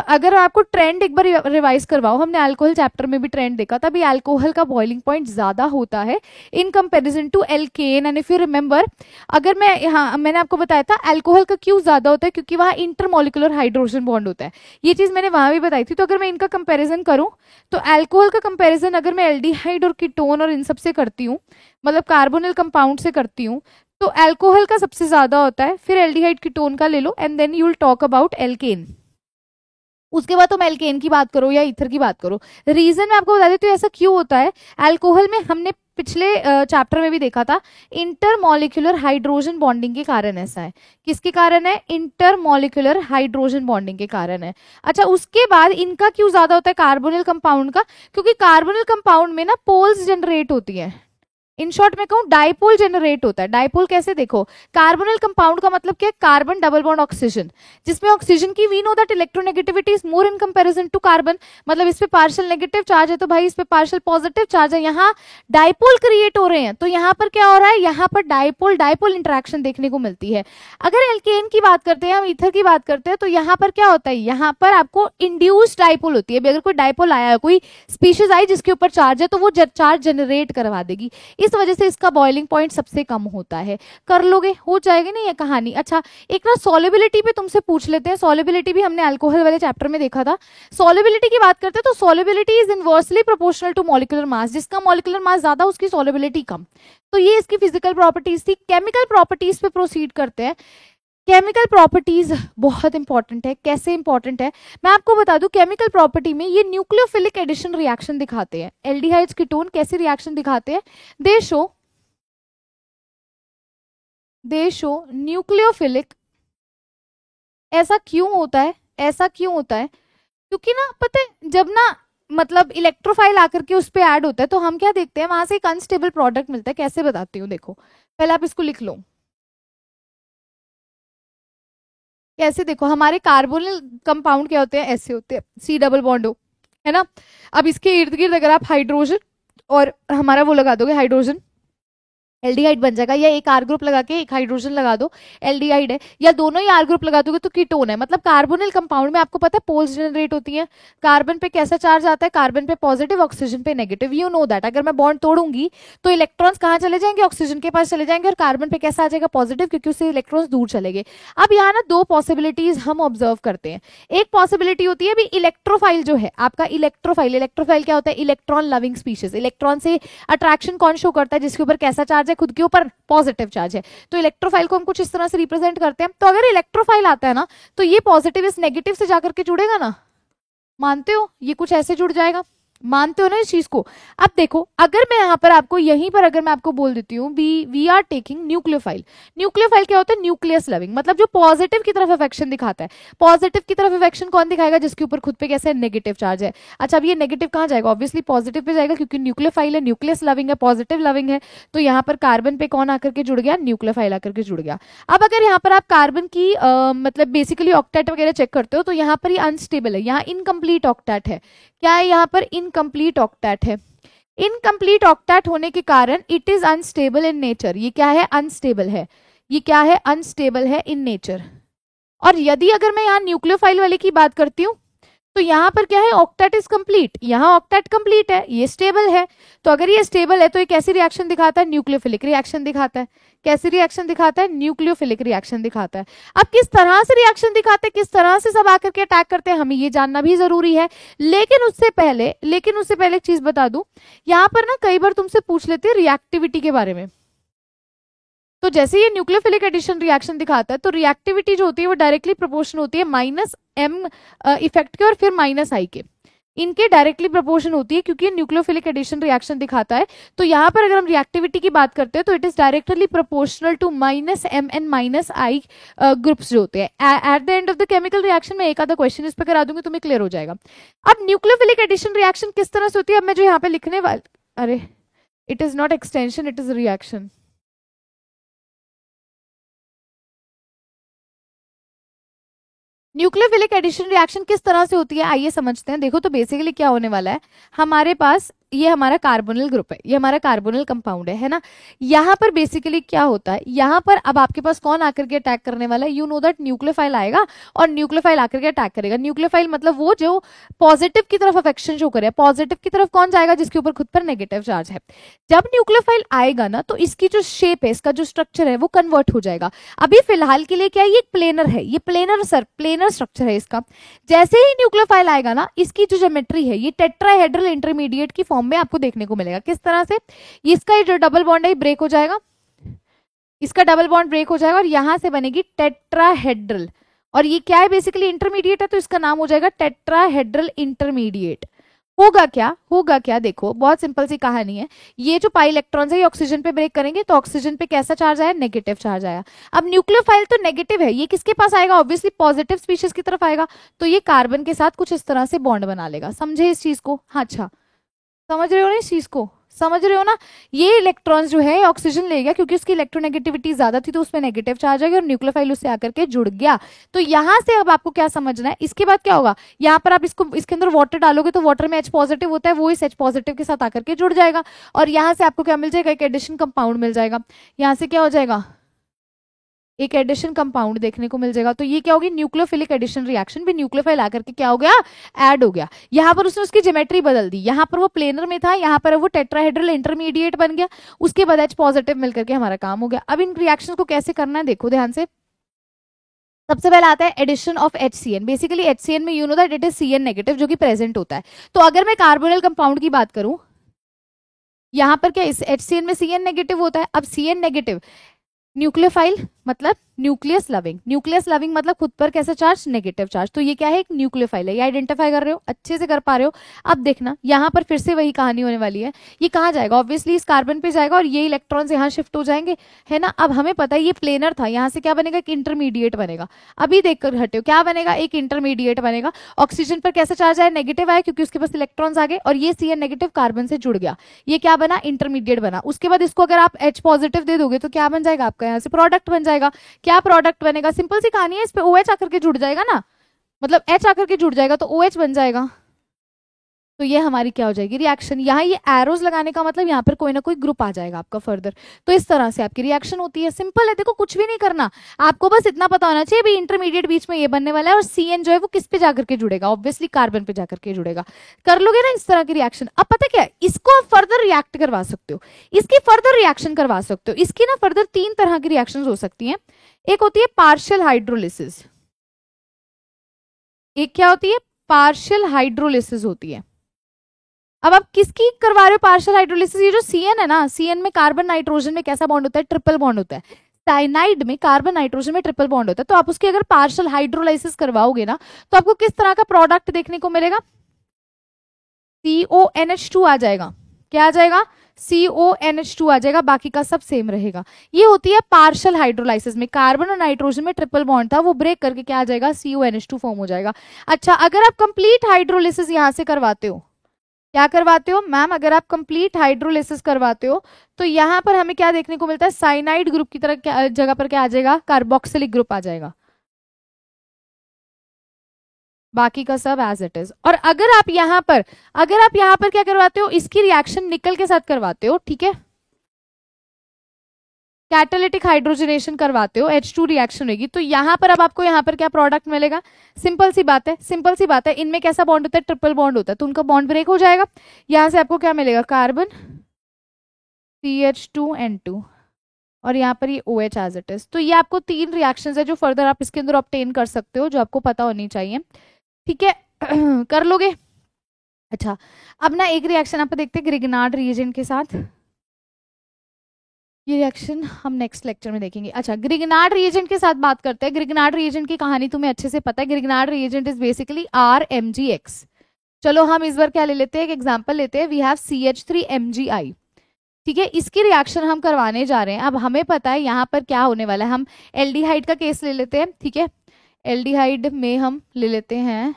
अगर आपको ट्रेंड एक बार रिवाइज करवाओ, हमने अल्कोहल चैप्टर में भी ट्रेंड देखा था, अभी अल्कोहल का बॉइलिंग पॉइंट ज्यादा होता है in comparison to alkane. And if you remember, अगर मैं यहाँ मैंने आपको बताया था अल्कोहल का क्यों ज्यादा होता है, क्योंकि वहां इंटरमोलिकुलर हाइड्रोजन बॉन्ड होता है। ये चीज मैंने वहां भी बताई थी। तो अगर मैं इनका कंपेरिजन करूं, तो अल्कोहल का कंपैरिजन अगर मैं एल्डिहाइड और कीटोन और इन सब से करती हूँ, मतलब कार्बोनिल कंपाउंड से करती हूँ, तो अल्कोहल का सबसे ज्यादा होता है, फिर एल्डिहाइड कीटोन का ले लो, and then you will talk about alkane. उसके बाद तुम एल्केन की बात करो या ईथर की बात करो। रीजन मैं आपको बता देती हूँ ऐसा क्यों होता है। अल्कोहल में हमने पिछले चैप्टर में भी देखा था, इंटरमॉलिक्यूलर हाइड्रोजन बॉन्डिंग के कारण ऐसा है। किसके कारण है, इंटरमॉलिक्यूलर हाइड्रोजन बॉन्डिंग के कारण है। अच्छा, उसके बाद इनका क्यों ज्यादा होता है कार्बोनिल कंपाउंड का, क्योंकि कार्बोनिल कंपाउंड में ना पोल्स जनरेट होती है। इन शॉर्ट में कहूं, डाइपोल जनरेट होता है। डाइपोल कैसे, देखो कार्बोनिल कंपाउंड का मतलब क्या है, कार्बन डबल बॉन्ड ऑक्सीजन, जिसमें ऑक्सीजन की we know that electronegativity is more in comparison to carbon. मतलब इस पे पार्शियल नेगेटिव चार्ज है तो भाई इस पे पार्शियल पॉजिटिव चार्ज है, यहाँ डाइपोल क्रिएट हो रहे हैं। तो यहाँ पर क्या हो रहा है, यहाँ पर डाइपोल डाइपोल इंटरेक्शन देखने को मिलती है। अगर एल्केन की बात करते हैं, हम ईथर की बात करते हैं, तो यहाँ पर क्या होता है, यहाँ पर आपको इंड्यूस्ड डाइपोल होती है। अगर कोई डाइपोल आया है, कोई स्पीशीज आई जिसके ऊपर चार्ज है, तो वो चार्ज जनरेट करवा देगी। इस वजह से इसका बॉइलिंग पॉइंट सबसे कम होता है। कर लोगे, हो जाएगी ना ये कहानी। अच्छा, एक ना सॉल्युबिलिटी पे तुमसे पूछ लेते हैं। सॉल्युबिलिटी भी हमने अल्कोहल वाले चैप्टर में देखा था। सॉल्युबिलिटी की बात करते हैं तो solubility is inversely proportional to molecular mass. जिसका मॉलिक्यूलर मास ज्यादा उसकी सॉल्युबिलिटी कम। तो ये इसकी फिजिकल प्रॉपर्टीज थी। केमिकल प्रॉपर्टीज पे प्रोसीड करते हैं। केमिकल प्रॉपर्टीज बहुत इंपॉर्टेंट है। कैसे इंपॉर्टेंट है मैं आपको बता दूं, केमिकल प्रॉपर्टी में ये न्यूक्लियोफिलिक एडिशन रिएक्शन दिखाते हैं। एल्डिहाइड्स कीटोन कैसे रिएक्शन दिखाते हैं, दे शो न्यूक्लियोफिलिक। ऐसा क्यों होता है, ऐसा क्यों होता है, क्योंकि ना पता है जब ना मतलब इलेक्ट्रोफाइल आकर के उस पर ऐड होता है, तो हम क्या देखते हैं, वहां से एक अनस्टेबल प्रोडक्ट मिलता है। कैसे बताती हूँ, देखो पहले आप इसको लिख लो। कैसे, देखो हमारे कार्बोनिल कंपाउंड क्या होते हैं, ऐसे होते हैं, C डबल बॉन्ड हो, है ना। अब इसके इर्द गिर्द अगर आप हाइड्रोजन और हमारा वो लगा दोगे हाइड्रोजन, एल्डिहाइड बन जाएगा। या एक आर ग्रुप लगा के एक हाइड्रोजन लगा दो, एल्डिहाइड है। या दोनों ही आर ग्रुप लगा दोगे तो कीटोन है। मतलब कार्बोनिल कंपाउंड में आपको पता है पोल्स जनरेट होती है। कार्बन पे कैसा चार्ज आता है, कार्बन पे पॉजिटिव, ऑक्सीजन पे नेगेटिव। You know that. अगर मैं बॉन्ड तोड़ूंगी तो इलेक्ट्रॉन्स कहाँ चले जाएंगे, ऑक्सीजन के पास चले जाएंगे, और कार्बन पे कैसा आ जाएगा, पॉजिटिव, क्योंकि उससे इलेक्ट्रॉन्स दूर चले गए। अब यहाँ ना दो पॉसिबिलिटीज हम ऑब्जर्व करते हैं। एक पॉसिबिलिटी होती है भी इलेक्ट्रोफाइल जो है आपका, इलेक्ट्रोफाइल, इलेक्ट्रोफाइल क्या होता है, इलेक्ट्रॉन लविंग स्पीशीज। इलेक्ट्रॉन से अट्रैक्शन कौन शो करता है, जिसके ऊपर कैसा चार्ज है, खुद के ऊपर पॉजिटिव चार्ज है। तो इलेक्ट्रोफाइल को हम कुछ इस तरह से रिप्रेजेंट करते हैं। तो अगर इलेक्ट्रोफाइल आता है ना तो ये पॉजिटिव इस नेगेटिव से जाकर के जुड़ेगा ना, मानते हो, ये कुछ ऐसे जुड़ जाएगा, मानते हो ना इस चीज को। अब देखो अगर मैं यहाँ पर आपको यहीं पर अगर मैं आपको बोल देती हूँ we are taking nucleophile. Nucleophile क्या होता है, न्यूक्लियस लविंग, मतलब जो पॉजिटिव की तरफ अफेक्शन दिखाता है। पॉजिटिव की तरफ अफेक्शन कौन दिखाएगा, जिसके ऊपर खुद पे कैसे नेगेटिव चार्ज है। अच्छा अब ये नेगेटिव कहाँ जाएगा, ऑब्वियसली पॉजिटिव पे जाएगा, क्योंकि न्यूक्लियोफाइल है, न्यूक्लियस लविंग है, पॉजिटिव लविंग है। तो यहाँ पर कार्बन पे कौन आकर के जुड़ गया, न्यूक्लियोफाइल आकर के जुड़ गया। अब अगर यहाँ पर आप कार्बन की मतलब बेसिकली ऑक्टेट वगैरह चेक करते हो तो यहाँ पर ये अनस्टेबल है, यहाँ इनकम्प्लीट ऑक्टेट है। क्या है यहाँ पर, इनकम्प्लीट ऑक्टेट है। इनकम्प्लीट ऑक्टेट होने के कारण it is unstable in nature. ये क्या है, अनस्टेबल है। ये क्या है, अनस्टेबल है इन नेचर। और यदि अगर मैं यहाँ न्यूक्लियोफाइल वाले की बात करती हूँ तो यहाँ पर क्या है, ऑक्टेट इज कंप्लीट, यहाँ ऑक्टेट कंप्लीट है, ये स्टेबल है। तो अगर ये स्टेबल है तो ये कैसी रिएक्शन दिखाता है, न्यूक्लियोफिलिक रिएक्शन दिखाता है। कैसी रिएक्शन दिखाता है, न्यूक्लियोफिलिक रिएक्शन दिखाता है। अब किस तरह से रिएक्शन दिखाते हैं, किस तरह से सब आकर के अटैक करते हैं, हमें ये जानना भी जरूरी है। लेकिन उससे पहले एक चीज बता दूं, यहाँ पर ना कई बार तुमसे पूछ लेते हैं रिएक्टिविटी के बारे में। तो जैसे ये न्यूक्लियोफिलिक एडिशन रिएक्शन दिखाता है तो रिएक्टिविटी जो होती है वो डायरेक्टली प्रोपोर्शन होती है माइनस एम इफेक्ट के और फिर माइनस आई के, इनके डायरेक्टली प्रोपोर्शन होती है, क्योंकि न्यूक्लियोफिलिक एडिशन रिएक्शन दिखाता है। तो यहाँ पर अगर हम रिएक्टिविटी की बात करते हैं तो it is directly proportional to minus M and minus I groups जो होते हैं at the end of the chemical reaction में। एक आधा क्वेश्चन इस पर करा दूंगी, तुम्हें क्लियर हो जाएगा। अब न्यूक्लियोफिलिक एडिशन रिएक्शन किस तरह से होती है, अब मैं जो यहाँ पे लिखने वाली, अरे it is not extension, it is reaction. Nucleophilic addition reaction किस तरह से होती है आइए समझते हैं। देखो तो बेसिकली क्या होने वाला है, हमारे पास ये हमारा कार्बोनिल ग्रुप है, ये हमारा कार्बोनिल कंपाउंड है ना। यहाँ पर बेसिकली क्या होता है, यहाँ पर अब आपके पास कौन आकर के अटैक करने वाला है, यू नो दैट न्यूक्लियोफाइल आएगा और न्यूक्लियोफाइल आकर के अटैक करेगा। न्यूक्लियोफाइल मतलब वो जो पॉजिटिव की तरफ अफेक्शन शो करे, पॉजिटिव की तरफ कौन जाएगा, जिसके ऊपर खुद पर नेगेटिव चार्ज है। जब न्यूक्लियोफाइल आएगा ना तो इसकी जो शेप है, इसका जो स्ट्रक्चर है वो कन्वर्ट हो जाएगा। अभी फिलहाल के लिए क्या है, ये प्लेनर है, ये प्लेनर स्ट्रक्चर है इसका। जैसे ही न्यूक्लियोफाइल आएगा ना इसकी जो ज्योमेट्री है ये टेट्राहेड्रल इंटरमीडिएट की फॉर्म में आपको देखने को मिलेगा। किस तरह से, इसका ये जो डबल बॉन्ड है ब्रेक हो जाएगा, इसका डबल बॉन्ड ब्रेक हो जाएगा और यहां से बनेगी टेट्राहेड्रल। और ये क्या है, बेसिकली इंटरमीडिएट है, तो इसका नाम हो जाएगा टेट्राहेड्रल इंटरमीडिएट। होगा क्या, देखो बहुत सिंपल सी कहानी है। ये जो पाई इलेक्ट्रॉन्स है ये ऑक्सीजन पे ब्रेक करेंगे तो ऑक्सीजन पे कैसा चार्ज आया, नेगेटिव चार्ज आया। अब न्यूक्लियोफाइल तो नेगेटिव है, ये किसके पास आएगा, ऑब्वियसली पॉजिटिव स्पीशीज की तरफ आएगा। तो ये कार्बन के साथ कुछ इस तरह से बॉन्ड बना लेगा। समझे इस चीज को, हाँ अच्छा समझ रहे हो ना इस चीज को, समझ रहे हो ना। ये इलेक्ट्रॉन्स जो है ऑक्सीजन ले गया क्योंकि उसकी इलेक्ट्रोनेगेटिविटी ज्यादा थी तो उसमें नेगेटिव चार्ज आ गया और न्यूक्लियोफाइल उससे आकर के जुड़ गया। तो यहां से अब आपको क्या समझना है, इसके बाद क्या होगा, यहाँ पर आप इसके अंदर वाटर डालोगे तो वाटर में H पॉजिटिव होता है, वो इस H पॉजिटिव के साथ आकर के जुड़ जाएगा और यहाँ से आपको क्या मिल जाएगा, एक एडिशन कंपाउंड मिल जाएगा। यहाँ से क्या हो जाएगा, एक एडिशन कंपाउंड देखने को मिल जाएगा। तो ये क्या होगी, न्यूक्लियोफिलिक एडिशन रिएक्शन भी न्यूक्लियोफाइल आकर के क्या हो गया, ऐड हो गया। यहाँ पर उसने उसकी ज्योमेट्री बदल दी, यहाँ पर वो प्लेनर में था, यहाँ पर वो टेट्राहेड्रल इंटरमीडिएट बन गया, उसके बाद H पॉजिटिव मिलकर के हमारा काम हो गया। अब इन रिएक्शन को कैसे करना है देखो ध्यान से। सबसे पहले आता है addition of HCN। Basically HCN में you know that it is CN negative जो कि प्रेजेंट होता है। तो अगर मैं कार्बोनिल कंपाउंड की बात करूं, यहाँ पर क्या इस HCN में CN नेगेटिव होता है। अब CN नेगेटिव, न्यूक्लियोफाइल मतलब न्यूक्लियस लविंग, न्यूक्लियस लविंग मतलब खुद पर कैसा चार्ज, नेगेटिव चार्ज। तो ये क्या है, एक न्यूक्लियोफाइल है। ये आइडेंटिफाई कर रहे हो, अच्छे से कर पा रहे हो। अब देखना यहाँ पर फिर से वही कहानी होने वाली है। ये कहाँ जाएगा, ऑब्वियसली इस कार्बन पे जाएगा और ये इलेक्ट्रॉन्स यहाँ शिफ्ट हो जाएंगे, है ना। अब हमें पता है ये प्लेनर था, यहाँ से क्या बनेगा, एक इंटरमीडिएट बनेगा। अभी देखकर हटे हो, क्या बनेगा, एक इंटरमीडिएट बनेगा। ऑक्सीजन पर कैसा चार्ज आया, नेगेटिव आया क्योंकि उसके पास इलेक्ट्रॉन्स आ गए और ये CN नेगेटिव कार्बन से जुड़ गया, ये क्या बना, इंटरमीडिएट बना। उसके बाद इसको अगर आप H पॉजिटिव दे दोगे तो क्या बन जाएगा, आपका यहाँ से प्रोडक्ट बन जाएगा। क्या प्रोडक्ट बनेगा, सिंपल सी कहानी है, इस पे OH आकर के जुड़ जाएगा ना, मतलब H आकर के जुड़ जाएगा तो OH बन जाएगा। तो ये हमारी क्या हो जाएगी रिएक्शन। यहाँ ये एरोज लगाने का मतलब यहाँ पर कोई ना कोई ग्रुप आ जाएगा आपका फर्दर। तो इस तरह से आपकी रिएक्शन होती है। सिंपल है, देखो कुछ भी नहीं करना, आपको बस इतना पता होना चाहिए भाई इंटरमीडिएट बीच में ये बनने वाला है और CN जो है वो किस पे जाकर के जुड़ेगा, ऑब्वियसली कार्बन पे जाकर के जुड़ेगा। कर लोगे ना इस तरह की रिएक्शन। अब पता क्या है, इसको आप फर्दर रिएक्ट करवा सकते हो, इसकी फर्दर रिएक्शन करवा सकते हो। इसकी ना फर्दर 3 तरह की रिएक्शन हो सकती है। एक होती है पार्शियल हाइड्रोलिसिस, एक क्या होती है पार्शियल हाइड्रोलिसिस होती है। अब आप किसकी करवा रहे हो पार्शियल हाइड्रोलिसिस, ये जो CN है ना, CN में कार्बन नाइट्रोजन में कैसा बॉन्ड होता है, ट्रिपल बॉन्ड होता है। साइनाइड में कार्बन नाइट्रोजन में ट्रिपल बॉन्ड होता है। तो आप उसकी अगर पार्शियल हाइड्रोलाइसिस करवाओगे ना तो आपको किस तरह का प्रोडक्ट देखने को मिलेगा, CONH2 आ जाएगा। क्या आ जाएगा, CONH2 आ जाएगा, बाकी का सब सेम रहेगा। ये होती है पार्शियल हाइड्रोलाइसिस में, कार्बन और नाइट्रोजन में ट्रिपल बॉन्ड था वो ब्रेक करके क्या आ जाएगा, CONH2 फॉर्म हो जाएगा। अच्छा, अगर आप कंप्लीट हाइड्रोलिसिस यहां से करवाते हो, क्या करवाते हो मैम, अगर आप कंप्लीट हाइड्रोलिसिस करवाते हो तो यहां पर हमें क्या देखने को मिलता है, साइनाइड ग्रुप की तरह जगह पर क्या आ जाएगा, कार्बोक्सिलिक ग्रुप आ जाएगा, बाकी का सब एज इट इज। और अगर आप यहां पर क्या करवाते हो, इसकी रिएक्शन निकल के साथ करवाते हो, ठीक है, कैटालिटिक हाइड्रोजनेशन करवाते हो, H2 रिएक्शन होगी, तो यहां पर अब आपको यहां पर क्या प्रोडक्ट मिलेगा, सिंपल सी बात है, इनमें कैसा बॉन्ड होता है, ट्रिपल बॉन्ड होता है, तो उनका बॉन्ड ब्रेक हो जाएगा। यहां से आपको क्या मिलेगा, कार्बन CH2N2 और यहाँ पर ये OH एज इट इज। तो ये आपको 3 रिएक्शंस है जो फर्दर आप इसके अंदर ऑब्टेन कर सकते हो, जो आपको पता होनी चाहिए, ठीक है। कर लोगे। अच्छा, अब ना एक रिएक्शन आप देखते हैं ग्रिगनार्ड रिएजेंट के साथ, ये रिएक्शन हम नेक्स्ट लेक्चर में देखेंगे। अच्छा, ग्रिगनार्ड रिएजेंट के साथ बात करते हैं। ग्रिगनार्ड रिएजेंट की कहानी तुम्हें अच्छे से पता है। Grignard reagent is basically RMgX। चलो हम इस बार क्या ले लेते हैं, एक एग्जांपल लेते हैं, वी हैव CH3MgI, ठीक है। इसकी रिएक्शन हम करवाने जा रहे हैं। अब हमें पता है यहाँ पर क्या होने वाला है, हम एल्डिहाइड का केस ले लेते हैं, ठीक है। एल्डिहाइड में हम ले लेते हैं,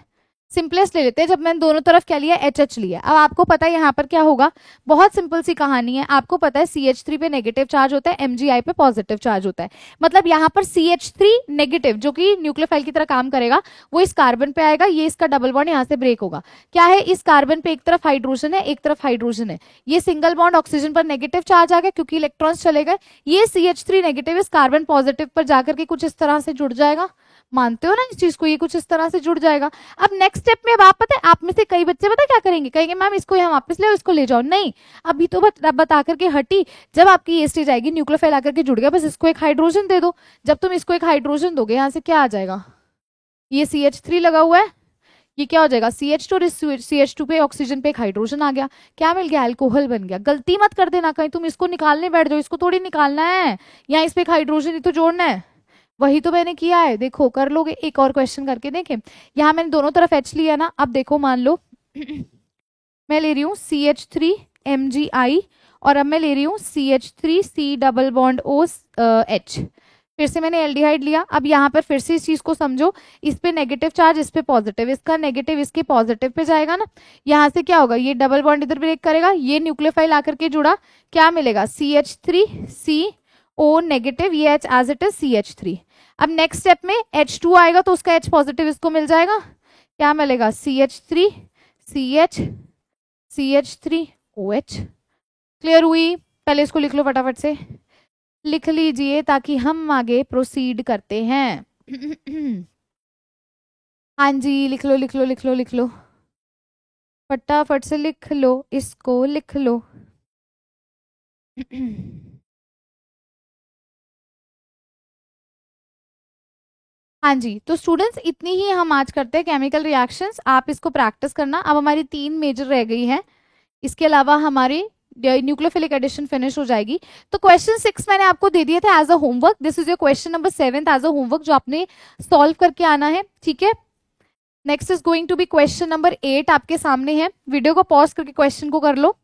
सिंपलेस्ट ले लेते हैं, जब मैंने दोनों तरफ क्या लिया, HH लिया। अब आपको पता है यहाँ पर क्या होगा, बहुत सिंपल सी कहानी है। आपको पता है CH3 पे नेगेटिव चार्ज होता है, MgI पे पॉजिटिव चार्ज होता है। मतलब यहाँ पर CH3 नेगेटिव जो कि न्यूक्लियोफाइल की तरह काम करेगा, वो इस कार्बन पे आएगा, ये इसका डबल बॉन्ड यहाँ से ब्रेक होगा। क्या है, इस कार्बन पे एक तरफ हाइड्रोजन है, एक तरफ हाइड्रोजन है, ये सिंगल बॉन्ड ऑक्सीजन पर नेगेटिव चार्ज आ गया क्योंकि इलेक्ट्रॉन्स चले गए। ये CH3 नेगेटिव इस कार्बन पॉजिटिव पर जाकर के कुछ इस तरह से जुड़ जाएगा, मानते हो ना इस चीज को, ये कुछ इस तरह से जुड़ जाएगा। अब नेक्स्ट स्टेप में अब आप पता है, आप में से कई बच्चे पता क्या करेंगे, कहेंगे मैम इसको यहाँ वापस ले, इसको ले जाओ। नहीं, अभी तो बता करके हटी, जब आपकी ये स्टेज आएगी, न्यूक्लियोफाइल आकर के जुड़ गया, बस इसको एक हाइड्रोजन दे दो। जब तुम इसको एक हाइड्रोजन दोगे, यहाँ से क्या आ जाएगा, ये CH3 लगा हुआ है, ये क्या हो जाएगा CH2, और इस CH2 पे ऑक्सीजन पे एक हाइड्रोजन आ गया, क्या मिल गया, अल्कोहल बन गया। गलती मत कर देना कहीं तुम इसको निकालने बैठ जाओ, इसको थोड़ी निकालना है, यहाँ इस पे एक हाइड्रोजन ही तो जोड़ना है, वही तो मैंने किया है। देखो कर लोगे, एक और क्वेश्चन करके देखें। यहाँ मैंने दोनों तरफ H लिया ना, अब देखो मान लो मैं ले रही हूँ CH3MgI और अब मैं ले रही हूँ CH3C डबल बॉन्ड OH। फिर से मैंने एल्डिहाइड लिया। अब यहाँ पर फिर से इस चीज को समझो, इस पे नेगेटिव चार्ज, इस पे पॉजिटिव, इसका नेगेटिव इसके पॉजिटिव पे जाएगा ना, यहाँ से क्या होगा, ये डबल बॉन्ड इधर ब्रेक करेगा, ये न्यूक्लियोफाइल आकर के जुड़ा, क्या मिलेगा CH3CO नेगेटिव, ये H as it is CH3। अब नेक्स्ट स्टेप में H2 आएगा तो उसका H पॉजिटिव इसको मिल जाएगा, क्या मिलेगा CH3 CH CH3OH। क्लियर हुई, पहले इसको लिख लो फटाफट से, लिख लीजिए ताकि हम आगे प्रोसीड करते हैं। हाँ जी, लिख लो लिख लो लिख लो लिख लो, फटाफट से लिख लो, इसको लिख लो। हाँ जी, तो स्टूडेंट्स इतनी ही हम आज करते हैं केमिकल रिएक्शंस, आप इसको प्रैक्टिस करना। अब हमारी 3 मेजर रह गई हैं, इसके अलावा हमारी न्यूक्लियोफिलिक एडिशन फिनिश हो जाएगी। तो क्वेश्चन 6 मैंने आपको दे दिया था as a homework, this is your question number 7 as a homework जो आपने सॉल्व करके आना है, ठीक है। Next is going to be question number 8 आपके सामने है। वीडियो को पॉज करके क्वेश्चन को कर लो।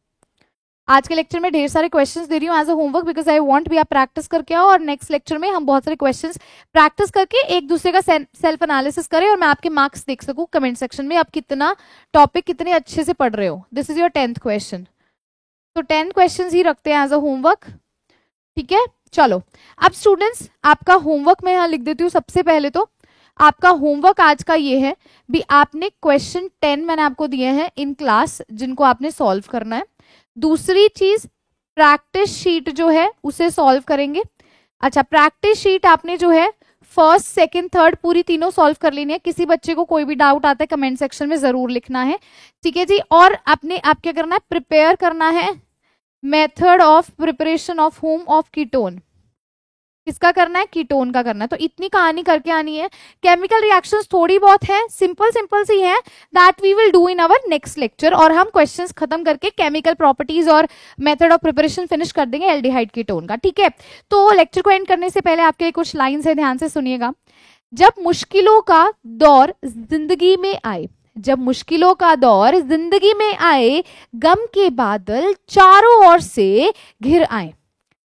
आज के लेक्चर में ढेर सारे क्वेश्चंस दे रही हूँ as a homework because I want भी आप प्रैक्टिस करके आओ, और नेक्स्ट लेक्चर में हम बहुत सारे क्वेश्चंस प्रैक्टिस करके एक दूसरे का सेल्फ एनालिसिस करें और मैं आपके मार्क्स देख सकूं कमेंट सेक्शन में, आप कितना टॉपिक कितने अच्छे से पढ़ रहे हो। This is your 10th question, तो 10 क्वेश्चन ही रखते हैं एज अ होमवर्क, ठीक है। चलो अब स्टूडेंट्स आपका होमवर्क मैं यहाँ लिख देती हूँ। सबसे पहले तो आपका होमवर्क आज का ये है भी, आपने क्वेश्चन 10 मैंने आपको दिए हैं इन क्लास, जिनको आपने सॉल्व करना है। दूसरी चीज, प्रैक्टिस शीट जो है उसे सॉल्व करेंगे। अच्छा, प्रैक्टिस शीट आपने जो है फर्स्ट, सेकंड, थर्ड पूरी तीनों सॉल्व कर लेनी है। किसी बच्चे को कोई भी डाउट आता है कमेंट सेक्शन में जरूर लिखना है, ठीक है जी। और आपने आप क्या करना है, प्रिपेयर करना है method of preparation of home of ketone. किसका करना है, कीटोन का करना है। तो इतनी कहानी करके आनी है। केमिकल रिएक्शंस थोड़ी बहुत है, सिंपल सिंपल सी है, that we will do in our next lecture. और हम क्वेश्चंस खत्म करके केमिकल प्रॉपर्टीज और मेथड ऑफ प्रिपरेशन फिनिश कर देंगे एल्डिहाइड कीटोन का, ठीक है। तो लेक्चर को एंड करने से पहले आपके लिए कुछ लाइन्स है, ध्यान से सुनिएगा। जब मुश्किलों का दौर जिंदगी में आए, जब मुश्किलों का दौर जिंदगी में आए, गम के बादल चारों ओर से घिर आए,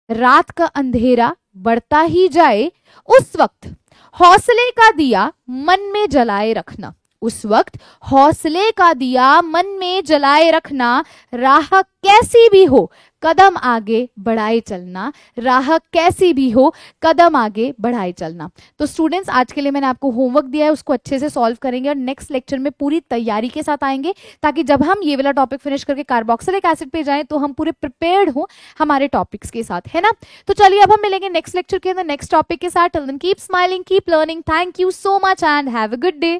रात का अंधेरा बढ़ता ही जाए, उस वक्त हौसले का दिया मन में जलाए रखना। उस वक्त हौसले का दिया मन में जलाए रखना, राह कैसी भी हो कदम आगे बढ़ाए चलना, राह कैसी भी हो कदम आगे बढ़ाए चलना। तो स्टूडेंट्स, आज के लिए मैंने आपको होमवर्क दिया है, उसको अच्छे से सॉल्व करेंगे और नेक्स्ट लेक्चर में पूरी तैयारी के साथ आएंगे, ताकि जब हम ये वाला टॉपिक फिनिश करके कार्बोक्सिलिक एसिड पे जाएं तो हम पूरे प्रिपेयर्ड हो हमारे टॉपिक्स के साथ, है ना। तो चलिए अब हम मिलेंगे नेक्स्ट लेक्चर के अंदर नेक्स्ट टॉपिक के साथ। Till then keep smiling, keep learning. Thank you so much and have a good day.